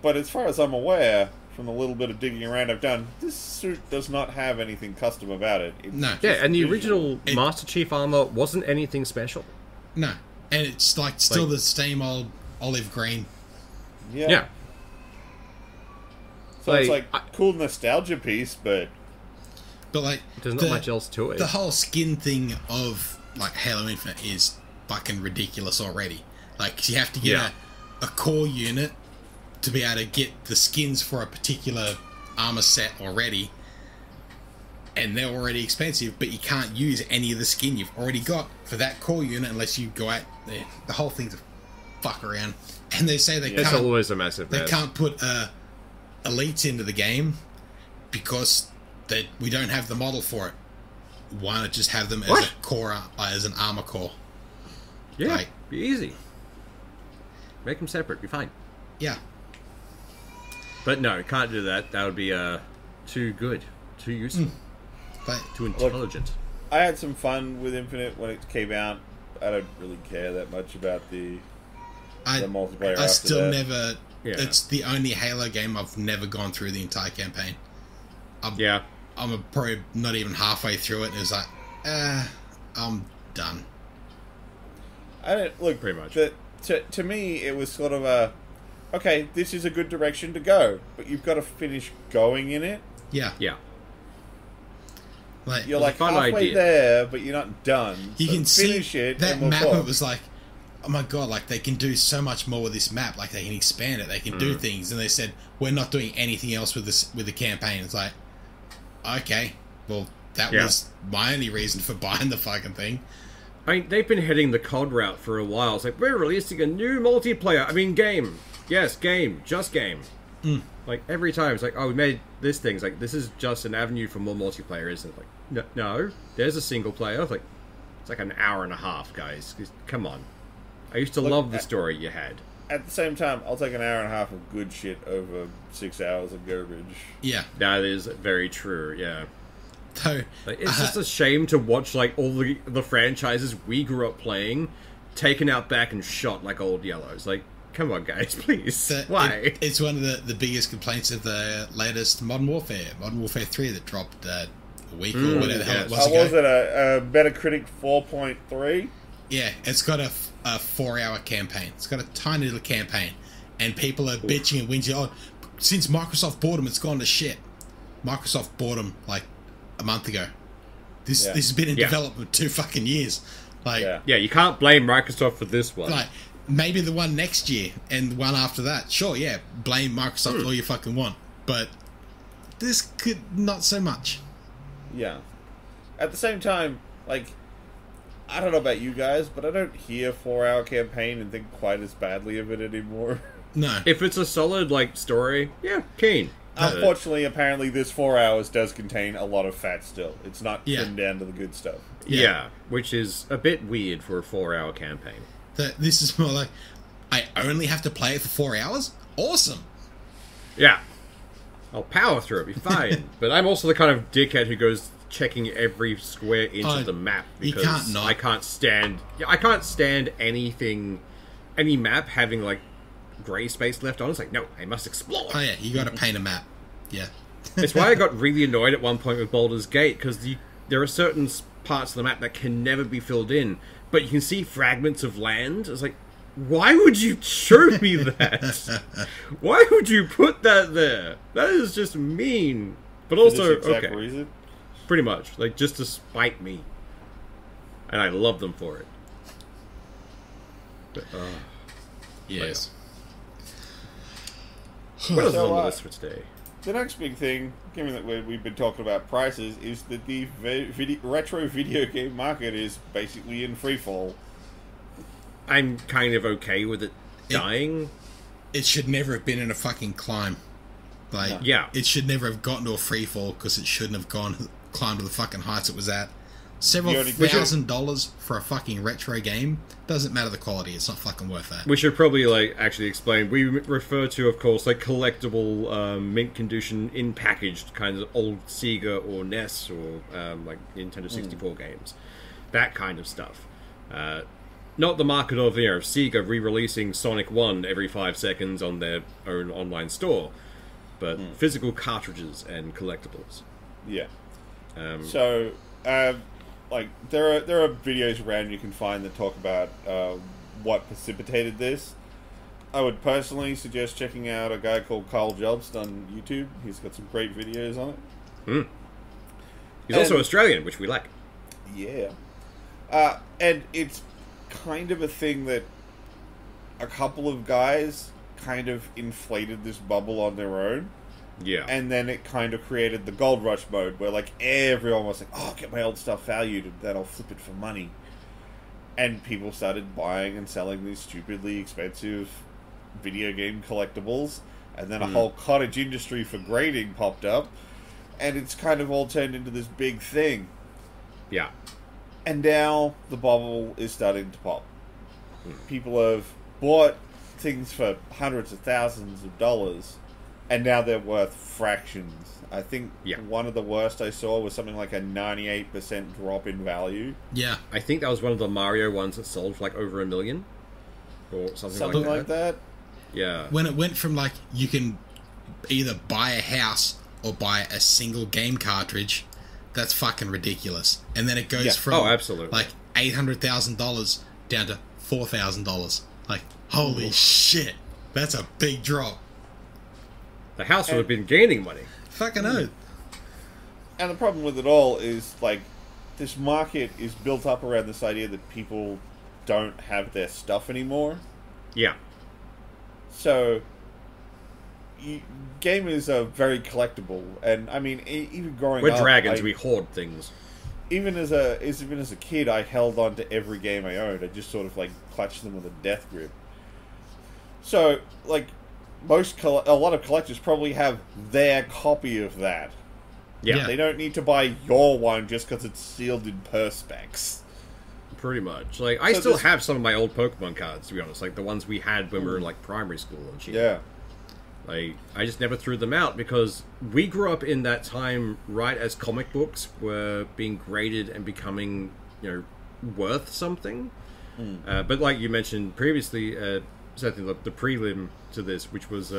But as far as I'm aware, from the little bit of digging around I've done, this suit does not have anything custom about it. It's no. Yeah, and the original Master Chief armor wasn't anything special. No. And it's like still the same old olive green. Yeah. So it's like cool nostalgia piece, but like there's not much else to it. The whole skin thing of like Halo Infinite is fucking ridiculous already. Like you have to get a core unit to be able to get the skins for a particular armor set already, and they're already expensive, but you can't use any of the skin you've already got for that core unit unless you go out there. The whole thing's a fuck around. And they say it's always a massive mess. They can't put elites into the game because we don't have the model for it. Why not just have them as a core, as an armor core? Yeah, be easy. Make them separate. Be fine. Yeah. But no, can't do that. That would be too good, too useful, too intelligent. Look, I had some fun with Infinite when it came out. I don't really care that much about the multiplayer. I still never. Yeah. It's the only Halo game I've never gone through the entire campaign. I'm probably not even halfway through it, and it's like, I'm done. I don't look pretty much. To me, it was sort of a, okay, this is a good direction to go, but you've got to finish going in it. Yeah. Like, you're like halfway there, but you're not done. You can finish see it. That map. It was like, oh my god! Like they can do so much more with this map. Like they can expand it. They can do things. And they said we're not doing anything else with the campaign. It's like, okay, well that was my only reason for buying the fucking thing. I mean, they've been heading the COD route for a while. It's like, we're releasing a new multiplayer. I mean, game. Yes, game. Just game. Like, every time, it's like, oh, we made this thing. It's like, this is just an avenue for more multiplayer, isn't it? Like, no, there's a single player. It's like an hour and a half, guys. Come on. I used to love the story you had. At the same time, I'll take an hour and a half of good shit over 6 hours of garbage. Yeah. That is very true, yeah. So, like, it's just a shame to watch like all the franchises we grew up playing taken out back and shot like old yellows. Like, come on, guys, please. Why? It's one of the biggest complaints of the latest Modern Warfare 3 that dropped a week or whatever the hell it was ago. Was it a Metacritic 4.3? Yeah, it's got a 4-hour campaign. It's got a tiny little campaign, and people are bitching and whinging. Oh, since Microsoft bought them, it's gone to shit. Microsoft bought them like a month ago. This has been in development 2 fucking years. Like, you can't blame Microsoft for this one. Like, maybe the one next year and the one after that. Sure, blame Microsoft all you fucking want, but this could not so much. Yeah. At the same time, like, I don't know about you guys, but I don't hear 4-hour campaign and think quite as badly of it anymore. No. If it's a solid like story, keen. Unfortunately, apparently this 4 hours does contain a lot of fat still. It's not trimmed down to the good stuff. Yeah, which is a bit weird for a 4-hour campaign. This is more like, I only have to play it for 4 hours? Awesome! Yeah. I'll power through it, be fine. But I'm also the kind of dickhead who goes checking every square inch of the map because I can't stand any map having like grey space left on. It's like, no, I must explore. Oh yeah, you got to paint a map. Yeah. It's why I got really annoyed at one point with Baldur's Gate, because there are certain parts of the map that can never be filled in, but you can see fragments of land. It's like, why would you show me that? Why would you put that there? That is just mean. But also, reason? Pretty much. Like, just to spite me. And I love them for it. But, yes. What else is on the list for today? The next big thing, given that we've been talking about prices, is that the retro video game market is basically in freefall. I'm kind of okay with it dying. It should never have been in a fucking climb. Like, it should never have gotten to a freefall because it shouldn't have climbed to the fucking heights it was at. Several $1,000 for a fucking retro game doesn't matter the quality. It's not fucking worth that. We should probably actually explain. We refer to, of course, collectible mint condition in packaged kinds of old Sega or NES or Nintendo 64 games, that kind of stuff. not the market of Sega re-releasing Sonic 1 every 5 seconds on their own online store, but physical cartridges and collectibles. Yeah. So, like, there are videos around you can find that talk about what precipitated this. I would personally suggest checking out a guy called Kyle Jobst on YouTube. He's got some great videos on it. He's also Australian, which we like. Yeah. And it's kind of a thing that a couple of guys kind of inflated this bubble on their own. Yeah. And then it kind of created the gold rush mode where, like, everyone was like, oh, I'll get my old stuff valued and then I'll flip it for money. And people started buying and selling these stupidly expensive video game collectibles. And then a whole cottage industry for grading popped up. And it's kind of all turned into this big thing. Yeah. And now the bubble is starting to pop. People have bought things for hundreds of thousands of dollars, and now they're worth fractions. I think one of the worst I saw was something like a 98% drop in value. Yeah. I think that was one of the Mario ones that sold for like over $1 million. Or something like that. Yeah. When it went from like, you can either buy a house or buy a single game cartridge, that's fucking ridiculous. And then it goes from absolutely. like $800,000 down to $4,000. Like, holy shit, that's a big drop. The house would have been gaining money. Fucking oath. And the problem with it all is, like, this market is built up around this idea that people don't have their stuff anymore. Yeah. So, gamers are very collectible, and I mean, even growing up, we're dragons. We hoard things. Even as a kid, I held on to every game I owned. I just sort of like clutched them with a death grip. So, like, a lot of collectors probably have their copy of that. Yeah. They don't need to buy your one just because it's sealed in Perspex. Pretty much. Like, I still have some of my old Pokemon cards, to be honest. Like, the ones we had when we were in, like, primary school and shit. Yeah. Like, I just never threw them out because we grew up in that time right as comic books were being graded and becoming, worth something. But like you mentioned previously, Seth, the prelim to this, which was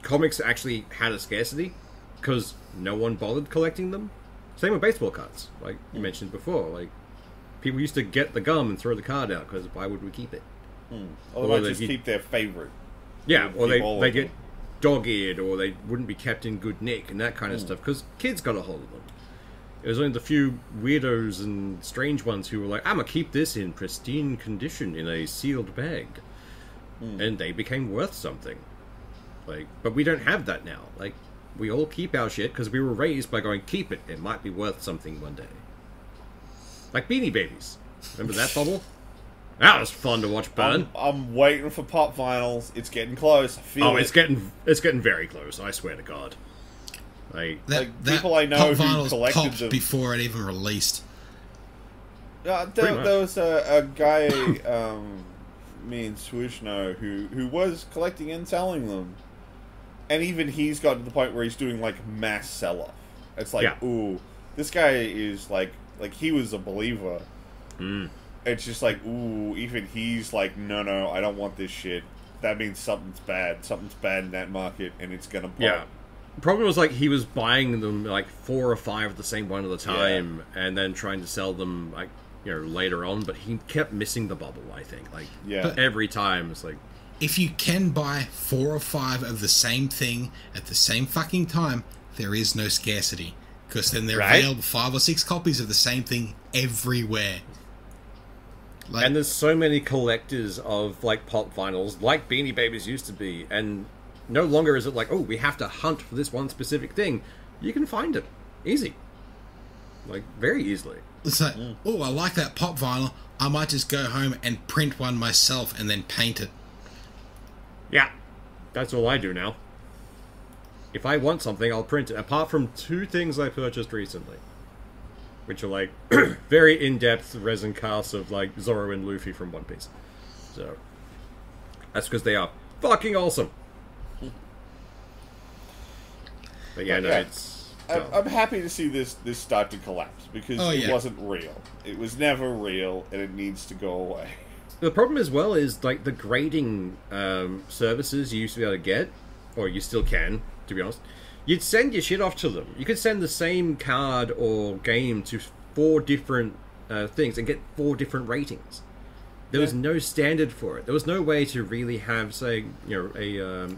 comics actually had a scarcity because no one bothered collecting them. Same with baseball cards, like you mentioned before. Like, people used to get the gum and throw the card out because why would we keep it? Or they might just keep their favorite. Yeah, or they get dog-eared, or they wouldn't be kept in good nick and that kind of stuff because kids got a hold of them. It was only the few weirdos and strange ones who were like, I'm gonna keep this in pristine condition in a sealed bag, and they became worth something. Like, but we don't have that now. Like, we all keep our shit because we were raised by going, keep it might be worth something one day. Like Beanie Babies, remember that bubble? That was fun to watch burn. I'm waiting for pop vinyls. It's getting close. I feel it's getting very close. I swear to God. Like people I know pop who vinyls collected popped them before it even released. There was a guy, me and Swoosh know, who was collecting and selling them, and even he's got to the point where he's doing like mass sell-off. It's like, ooh, this guy is like he was a believer. It's just like, ooh, even he's like, no, I don't want this shit. That means something's bad. Something's bad in that market, and it's gonna pop. Yeah. The problem was, like, he was buying them, like, 4 or 5 of the same one at a time, and then trying to sell them, like, later on, but he kept missing the bubble, I think. Like, every time, it's like... If you can buy 4 or 5 of the same thing at the same fucking time, there is no scarcity. Because then they're available 5 or 6 copies of the same thing everywhere. Like, and there's so many collectors of, like, pop vinyls, like Beanie Babies used to be, and no longer is it like, oh, we have to hunt for this one specific thing. You can find it. Easy. Like, very easily. It's like, oh, I like that pop vinyl. I might just go home and print one myself and then paint it. Yeah. That's all I do now. If I want something, I'll print it. Apart from 2 things I purchased recently. Which are, like, very in-depth resin casts of, like, Zoro and Luffy from One Piece. So, that's because they are fucking awesome. But yeah, it's... I'm happy to see this start to collapse, because it wasn't real. It was never real, and it needs to go away. the problem as well is like the grading services you used to be able to get, or you still can, to be honest. You'd send your shit off to them. You could send the same card or game to 4 different things and get 4 different ratings. There was no standard for it. There was no way to really have, say, a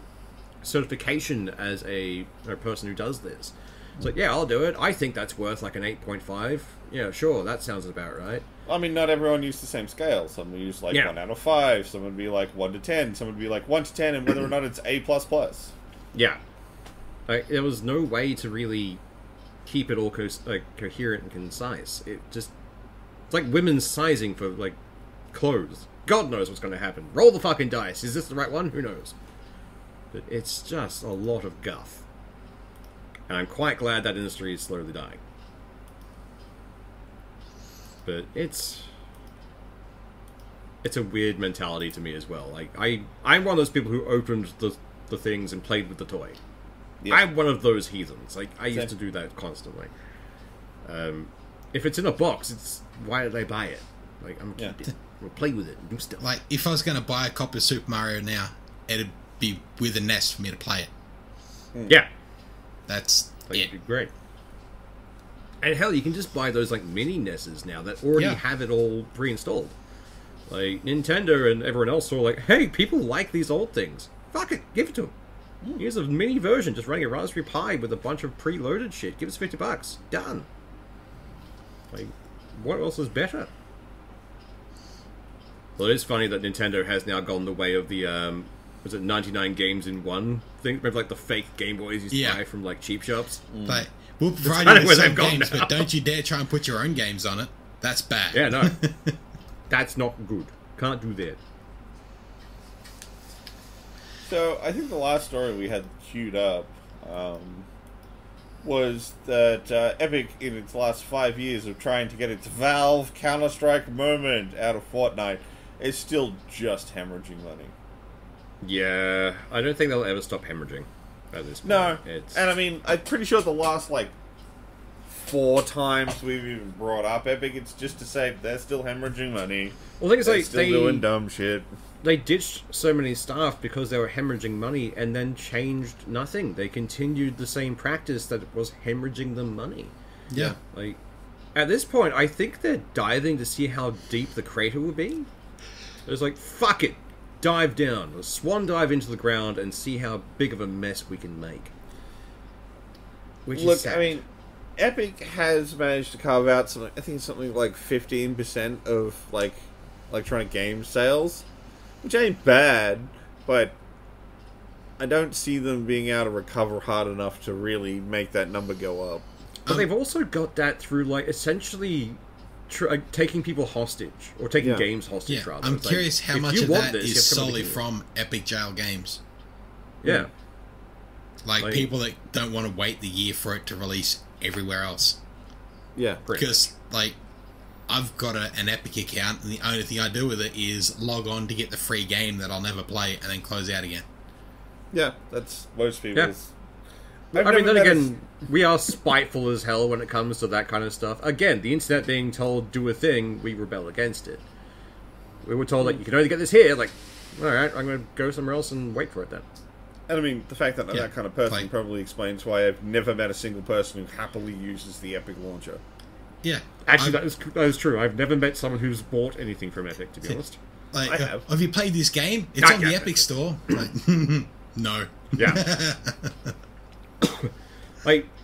certification as a person who does this. It's like, yeah, I'll do it. I think that's worth like an 8.5. Yeah, sure, that sounds about right. I mean, not everyone used the same scale. Some would use like 1 out of 5. Some would be like 1 to 10. Some would be like 1 to 10, and whether or not it's A++. Yeah, like, there was no way to really keep it all coherent and concise. It's like women's sizing for like clothes. God knows what's going to happen. Roll the fucking dice. Is this the right one? Who knows? But it's just a lot of guff. And I'm quite glad that industry is slowly dying. But it's a weird mentality to me as well. Like I'm one of those people who opened the things and played with the toy. Yeah. I'm one of those heathens. Like I used to do that constantly. If it's in a box, it's why did I buy it? Like I'm gonna keep it. We'll play with it and do stuff. Like if I was going to buy a copy of Super Mario now, it'd be with a NES for me to play it. Yeah. That's it'd be great. And hell, you can just buy those like mini NESs now that already have it all pre-installed. Like Nintendo and everyone else are like, hey, people like these old things. Fuck it, give it to them. Here's a mini version just running a Raspberry Pi with a bunch of preloaded shit. Give us $50. Done. Like, what else is better? Well, it is funny that Nintendo has now gone the way of the, was it 99 games in one thing? Remember, like, the fake Game Boys you used to buy from, like, cheap shops? But we'll provide you with some games, but don't you dare try and put your own games on it. That's bad. Yeah, no. That's not good. Can't do that. So, I think the last story we had queued up was that Epic, in its last 5 years of trying to get its Valve Counter-Strike moment out of Fortnite, is still just hemorrhaging money. Yeah, I don't think they'll ever stop hemorrhaging at this point. No, and I mean, I'm pretty sure the last, 4 times we've even brought up Epic, it's just to say they're still hemorrhaging money. Well, the thing is, they're still doing dumb shit. They ditched so many staff because they were hemorrhaging money and then changed nothing. They continued the same practice that was hemorrhaging them money. Yeah. Like, at this point, I think they're diving to see how deep the crater will be. It's like, fuck it. Dive down. A swan dive into the ground and see how big of a mess we can make. Which is sad. I mean, Epic has managed to carve out something, I think something like 15% of, electronic game sales. Which ain't bad, but I don't see them being able to recover hard enough to really make that number go up. But they've also got that through, essentially taking people hostage, or taking games hostage, rather. I'm curious how much of that is solely from Epic Jail Games. Yeah. Like, people that don't want to wait the year for it to release everywhere else. Yeah. Because, I've got an Epic account, and the only thing I do with it is log on to get the free game that I'll never play, and then close out again. Yeah, that's most people's. Yeah. I mean, then again, we are spiteful as hell when it comes to that kind of stuff. Again, the internet being told, do a thing, we rebel against it. We were told, you can only get this here, alright, I'm going to go somewhere else and wait for it then. And I mean, the fact that I'm that kind of person probably explains why I've never met a single person who happily uses the Epic launcher. Yeah. Actually, that is true. I've never met someone w's bought anything from Epic, to be honest. I have. Have you played this game? It's on the Epic Store. No. Yeah.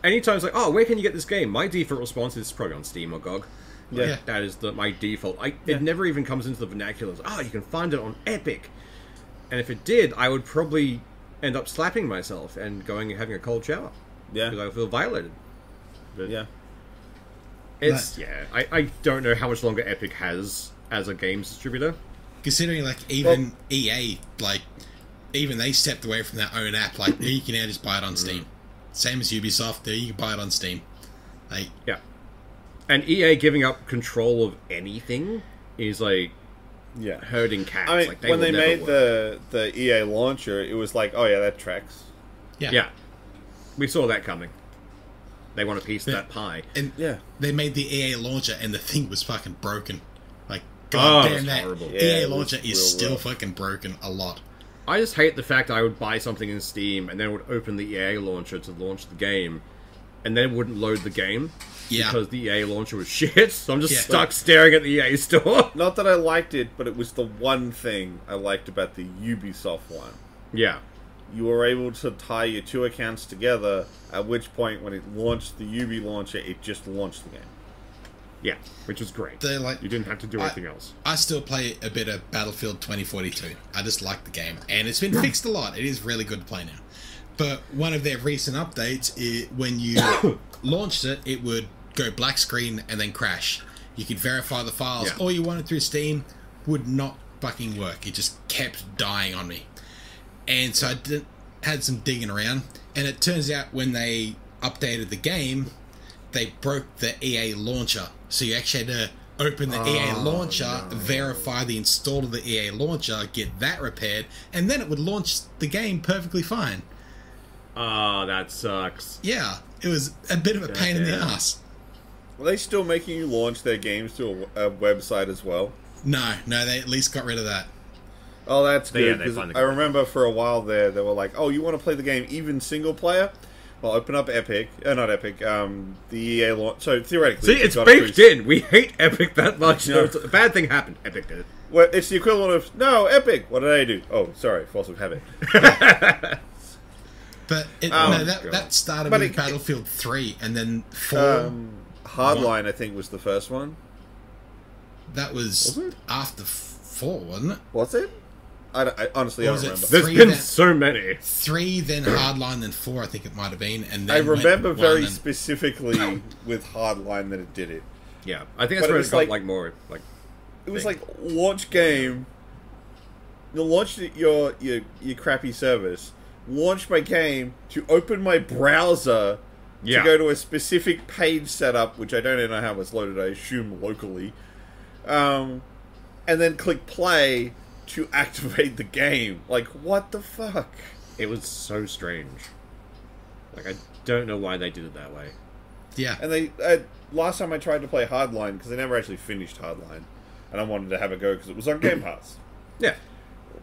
Anytime it's where can you get this game? My default response is probably on Steam or GOG. Yeah. That is my default. It never even comes into the vernacular. You can find it on Epic. And if it did, I would probably end up slapping myself and going and having a cold shower. Yeah. Because I feel violated. But yeah. I don't know how much longer Epic has as a games distributor. Considering, even EA, even they stepped away from their own app. You can now just buy it on Steam. Same as Ubisoft, you can buy it on Steam. Yeah. And EA giving up control of anything is, herding cats. I mean, when they made the EA launcher, it was that tracks. Yeah. We saw that coming. They want a piece of that pie. And they made the EA launcher, and the thing was fucking broken. God damn that. horrible. EA launcher is still fucking broken a lot. I just hate the fact that I would buy something in Steam and then it would open the EA launcher to launch the game, and then it wouldn't load the game because the EA launcher was shit. So I'm just stuck staring at the EA store. Not that I liked it, but it was the one thing I liked about the Ubisoft one. Yeah. You were able to tie your two accounts together, at which point, when it launched the Ubi launcher, it just launched the game. Yeah, which was great. You didn't have to do anything else. I still play a bit of Battlefield 2042. I just like the game, and it's been fixed a lot. It is really good to play now. But one of their recent updates, when you launched it, it would go black screen and then crash. You could verify the files. All you wanted through Steam would not fucking work. It just kept dying on me. And so I had some digging around, and it turns out when they updated the game, they broke the EA launcher. So you actually had to open the EA launcher, verify the install of the EA launcher, get that repaired, and then it would launch the game perfectly fine. Oh, that sucks. Yeah, it was a bit of a pain in the ass. Are they still making you launch their games to a website as well? No, they at least got rid of that. Oh, that's good. Yeah, I remember for a while there, they were like, "Oh, you want to play the game even single player? Well, open up Epic. Not Epic. The EA launch. So theoretically, see, it's baked in. We hate Epic that much. No. A bad thing happened. Epic did it. Well, it's the equivalent of Epic. What did I do? Oh, sorry, force of habit. But that started with Battlefield 3, and then 4. Hardline, I think, was the first one. That was after 4, wasn't it? Was it? I honestly don't remember. There's been so many. 3, then Hardline, then 4, I think it might have been. And then I remember very specifically with Hardline that it did it. Yeah, I think that's where it got more like. It was like launch game. You launch your crappy service. Launch my game to open my browser to go to a specific page setup, which I don't even know how it's loaded. I assume locally, and then click play to activate the game. Like, what the fuck? It was so strange. Like, I don't know why they did it that way. Yeah. And they last time I tried to play Hardline, because I never actually finished Hardline, and I wanted to have a go because it was on Game Pass. Yeah.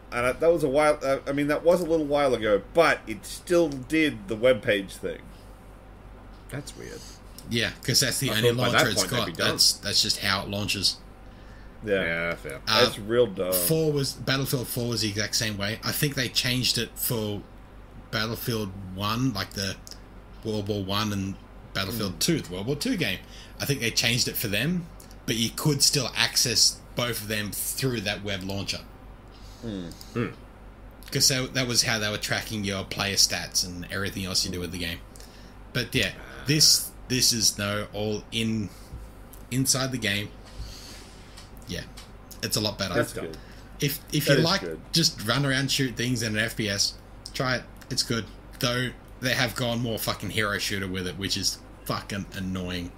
And that was a while. I mean, that was a little while ago, but it still did the webpage thing. That's weird. Yeah, because that's the only launcher it's got. That's just how it launches. Yeah, fair. That's real dumb. Battlefield 4 was the exact same way. I think they changed it for Battlefield 1, like the World War 1 and Battlefield 2, the World War 2 game. I think they changed it for them, but you could still access both of them through that web launcher. Because that was how they were tracking your player stats and everything else you do with the game. But yeah, this is all inside the game. Yeah, it's a lot better. That's good. If you like just run around, shoot things in an FPS, try it. It's good. Though they have gone more fucking hero shooter with it, which is fucking annoying.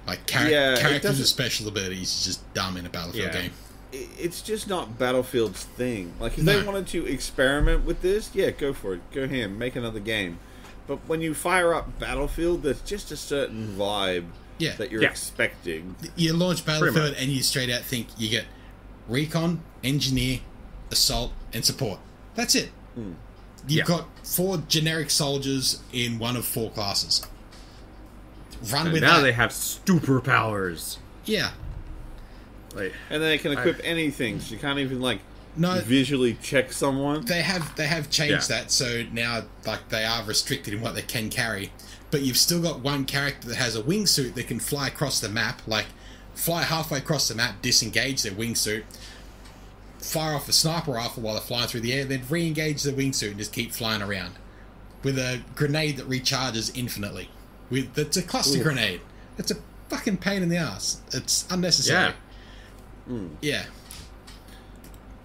Like characters with special abilities is just dumb in a Battlefield game. It's just not Battlefield's thing. Like, if they wanted to experiment with this, go for it. Go ham, make another game. But when you fire up Battlefield, there's just a certain vibe that you're expecting. You launch Battlefield and you straight out think you get recon, engineer, assault, and support. That's it. You've got 4 generic soldiers in one of 4 classes. Run with that. Now they have superpowers. Yeah. And then they can equip anything, so you can't even visually check someone. They have changed that, so now they are restricted in what they can carry. But you've still got one character that has a wingsuit that can fly across the map, fly halfway across the map, disengage their wingsuit, fire off a sniper rifle while they're flying through the air, then re-engage the wingsuit and just keep flying around with a grenade that recharges infinitely. That's a cluster grenade. That's a fucking pain in the ass. It's unnecessary. Yeah.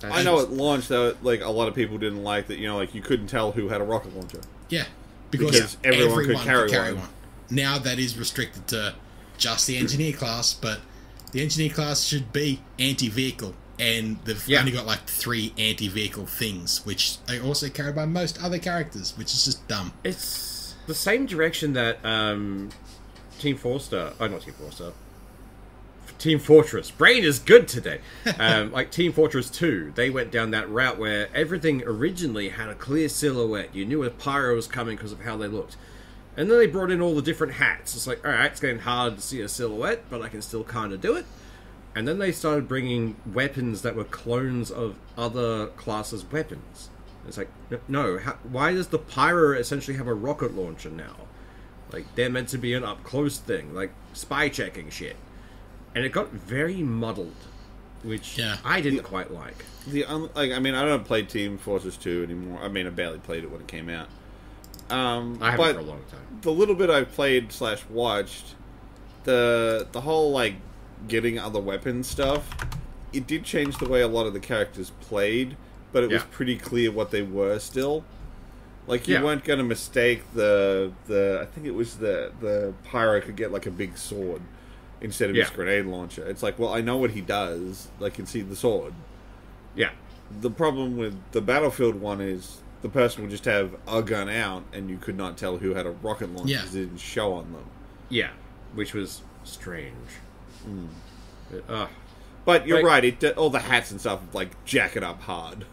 I know at launch, though, a lot of people didn't like that, you couldn't tell who had a rocket launcher. Yeah. Because everyone could carry one. Now that is restricted to just the engineer class, but the engineer class should be anti-vehicle, and they've only got 3 anti-vehicle things, which are also carried by most other characters, which is just dumb. It's the same direction that Team Team Fortress. Brain is good today. Like Team Fortress 2, they went down that route where everything originally had a clear silhouette. You knew a pyro was coming because of how they looked. And then they brought in all the different hats. It's like, alright, it's getting hard to see a silhouette, but I can still kind of do it. And then they started bringing weapons that were clones of other classes' weapons. It's like, no, why does the pyro essentially have a rocket launcher now? Like, they're meant to be an up-close thing, like spy checking shit. And it got very muddled, which I didn't quite like. I don't play Team Fortress 2 anymore. I mean, I barely played it when it came out. I haven't for a long time. The little bit I played / watched, the whole, like, getting other weapons stuff, it did change the way a lot of the characters played, but it was pretty clear what they were still. Like, you weren't going to mistake I think it was the pyro could get, like, a big sword instead of his grenade launcher. It's like, well, I know what he does. I can see the sword. Yeah. The problem with the Battlefield one is the person would just have a gun out, and you could not tell who had a rocket launcher because it didn't show on them. Yeah, which was strange. But you're right, all the hats and stuff, like, jack it up hard.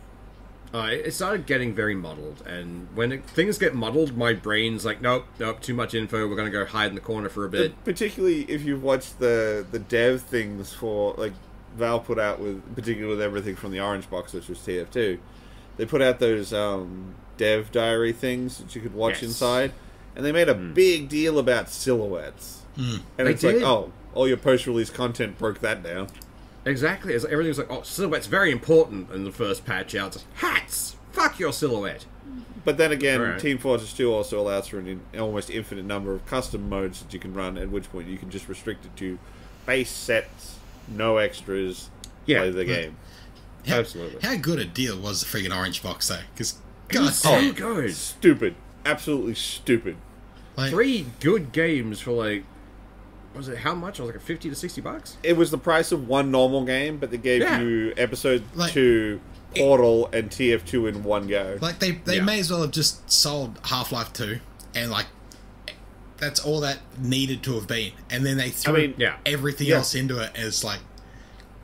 It started getting very muddled, and when things get muddled, my brain's like, nope, too much info, we're going to go hide in the corner for a bit. Particularly if you've watched the dev things for, like, Valve put out, particularly with everything from the Orange Box, which was TF2, they put out those dev diary things that you could watch inside, and they made a big deal about silhouettes. And it's like, oh, all your post-release content broke that down. Exactly. Everything was like, oh, silhouette's very important in the first patch out. It's like, hats! Fuck your silhouette! But then again, Team Fortress 2 also allows for an almost infinite number of custom modes that you can run, at which point you can just restrict it to base sets, no extras, play the game. Absolutely. How good a deal was the friggin' Orange Box, though? Because, so good. Stupid. Absolutely stupid. Like, 3 good games for, like, was it how much? It was like $50 to $60. It was the price of one normal game, but they gave you Episode 2, Portal, and TF2 in one go. Like, they may as well have just sold Half-Life 2, and, like, that's all that needed to have been. And then they threw everything else into it as, like,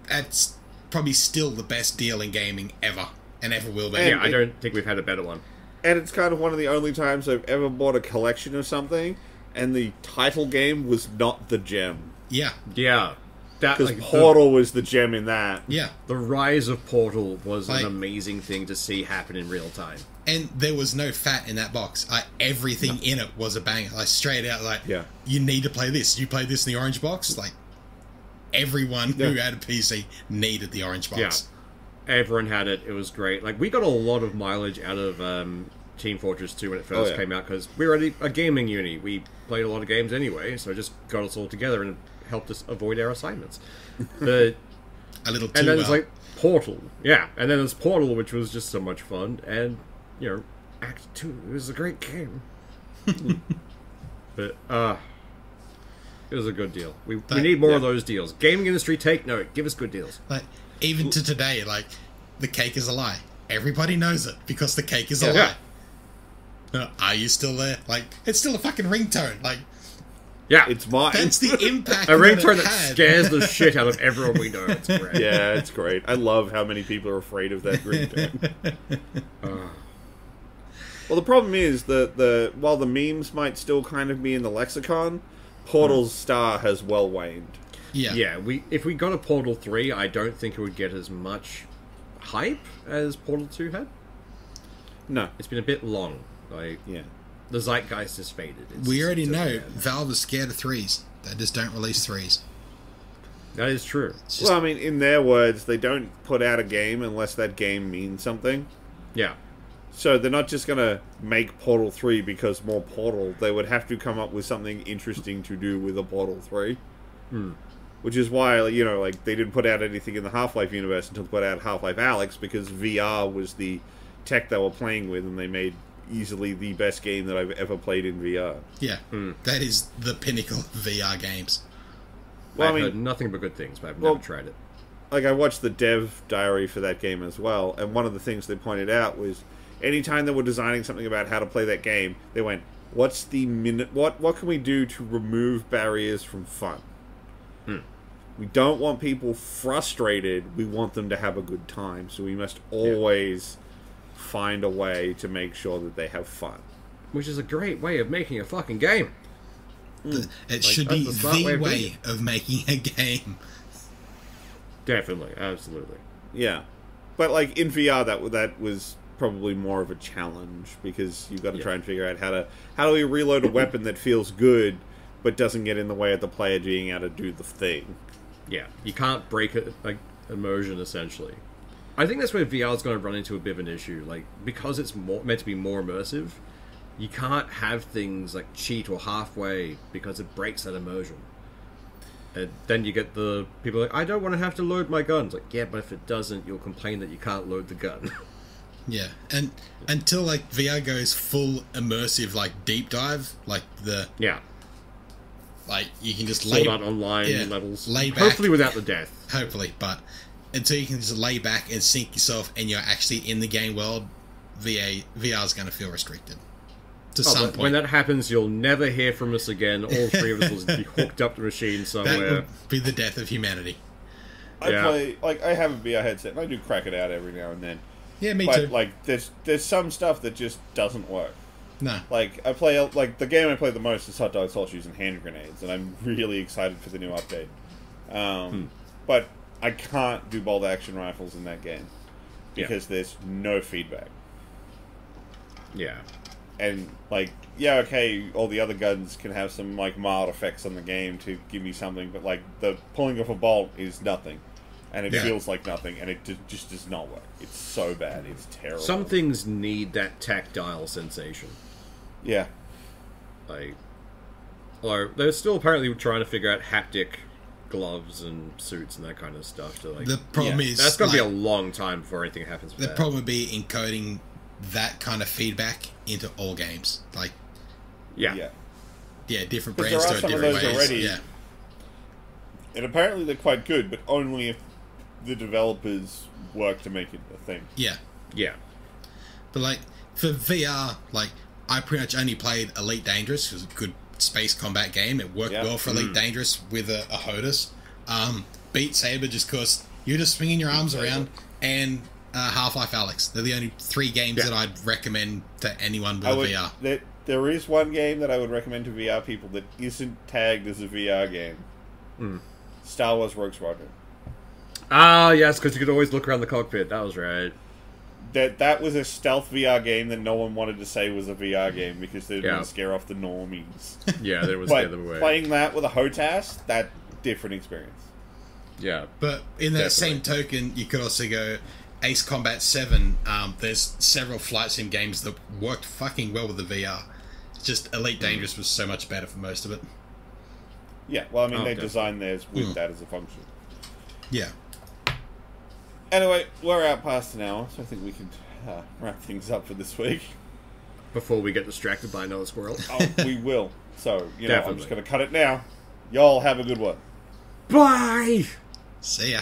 that's probably still the best deal in gaming ever, and ever will be. And I don't think we've had a better one. And it's kind of one of the only times I've ever bought a collection of something, and the title game was not the gem. Yeah. Yeah. Because Portal was the gem in that. Yeah. The rise of Portal was an amazing thing to see happen in real time. And there was no fat in that box. Everything in it was a banger. Like, straight out, like, you need to play this. You play this in the Orange Box? Like, everyone who had a PC needed the Orange Box. Yeah. Everyone had it. It was great. Like, we got a lot of mileage out of Team Fortress 2 when it first came out, because we were a gaming uni. We played a lot of games anyway, so it just got us all together and helped us avoid our assignments. But, a little too and then it's like Portal. Yeah, and then there's Portal, which was just so much fun, and, you know, Act 2, it was a great game. But, it was a good deal. We need more of those deals. Gaming industry, take note. Give us good deals. Like, even to today, like, the cake is a lie. Everybody knows it, because the cake is a lie. Are you still there? Like, it's still a fucking ringtone. Like, yeah, it's mine. That's the impact. A ringtone that scares the shit out of everyone we know. It's great. Yeah, it's great. I love how many people are afraid of that ringtone. Well, the problem is that while the memes might still kind of be in the lexicon, Portal's star has well waned. Yeah. If we got a Portal 3, I don't think it would get as much hype as Portal 2 had. No, it's been a bit long. Like, the zeitgeist has faded. We already know Valve is scared of 3s. They just don't release 3s. That is true. Well, I mean, in their words, they don't put out a game unless that game means something. Yeah. So they're not just going to make Portal 3 because more Portal. They would have to come up with something interesting to do with a Portal 3. Which is why, you know, like, they didn't put out anything in the Half-Life universe until they put out Half-Life Alyx, because VR was the tech they were playing with, and they made easily the best game that I've ever played in VR. Yeah, that is the pinnacle of VR games. Well, I've heard nothing but good things, but I've never tried it. Like, I watched the dev diary for that game as well, and one of the things they pointed out was, anytime they were designing something about how to play that game, they went, what can we do to remove barriers from fun? We don't want people frustrated. We want them to have a good time. So we must always find a way to make sure that they have fun. Which is a great way of making a fucking game. It should be the way of making a game. Definitely, absolutely. Yeah. But, like, in VR, that was probably more of a challenge, because you've got to try and figure out how do we reload a weapon that feels good, but doesn't get in the way of the player being able to do the thing. Yeah, you can't break it, like, immersion, essentially. I think that's where VR is going to run into a bit of an issue. Like, because it's meant to be more immersive, you can't have things like cheat or halfway, because it breaks that immersion. And then you get the people like, I don't want to have to load my gun. It's like, yeah, but if it doesn't, you'll complain that you can't load the gun. Yeah, and until, like, VR goes full immersive, like, deep dive, like the... Yeah. Like, you can just lay out online levels. Lay back. Hopefully without the death. Hopefully, but until you can just lay back and sink yourself and you're actually in the game world, VR's going to feel restricted. To some point. When that happens, you'll never hear from us again. All three of us will be hooked up to the machine somewhere. That would be the death of humanity. I play, like, I have a VR headset, and I do crack it out every now and then. Yeah, me too. But, like, there's some stuff that just doesn't work. No. Like, I play, like, the game I play the most is Hot Dog Sauce using hand grenades, and I'm really excited for the new update. But I can't do bolt action rifles in that game, because there's no feedback. Yeah. And, like, yeah, okay, all the other guns can have some, like, mild effects on the game to give me something, but, like, the pulling off a bolt is nothing. And it feels like nothing, and it just does not work. It's so bad. It's terrible. Some things need that tactile sensation. Yeah. Like, or they're still apparently trying to figure out haptic gloves and suits and that kind of stuff. To, like, the problem is... That's going to be a long time before anything happens with that. The problem would be encoding that kind of feedback into all games. Like... Yeah, different brands do it different ways. Already, yeah. And apparently they're quite good, but only if the developers work to make it a thing. Yeah. Yeah. But, like, for VR, like, I pretty much only played Elite Dangerous, which was a good space combat game. It worked well for Elite Dangerous with a HOTAS. Beat Saber, just because you're just swinging your arms around, and Half-Life Alyx. They're the only 3 games that I'd recommend to anyone with a VR. There is one game that I would recommend to VR people that isn't tagged as a VR game. Star Wars Rogue Squadron. Ah, yes, because you could always look around the cockpit. That was right. That was a stealth VR game that no one wanted to say was a VR game because they didn't scare off the normies. Yeah, that would scare them away. Playing that with a HOTAS, that different experience. Yeah. But in that same token, you could also go Ace Combat 7. There's several flight sim games that worked fucking well with the VR. Just Elite Dangerous was so much better for most of it. Yeah, well, I mean, they designed theirs with that as a function. Yeah. Anyway, we're out past an hour, so I think we can wrap things up for this week. Before we get distracted by another squirrel. Oh, we will. So, I'm just going to cut it now. Y'all have a good one. Bye! See ya.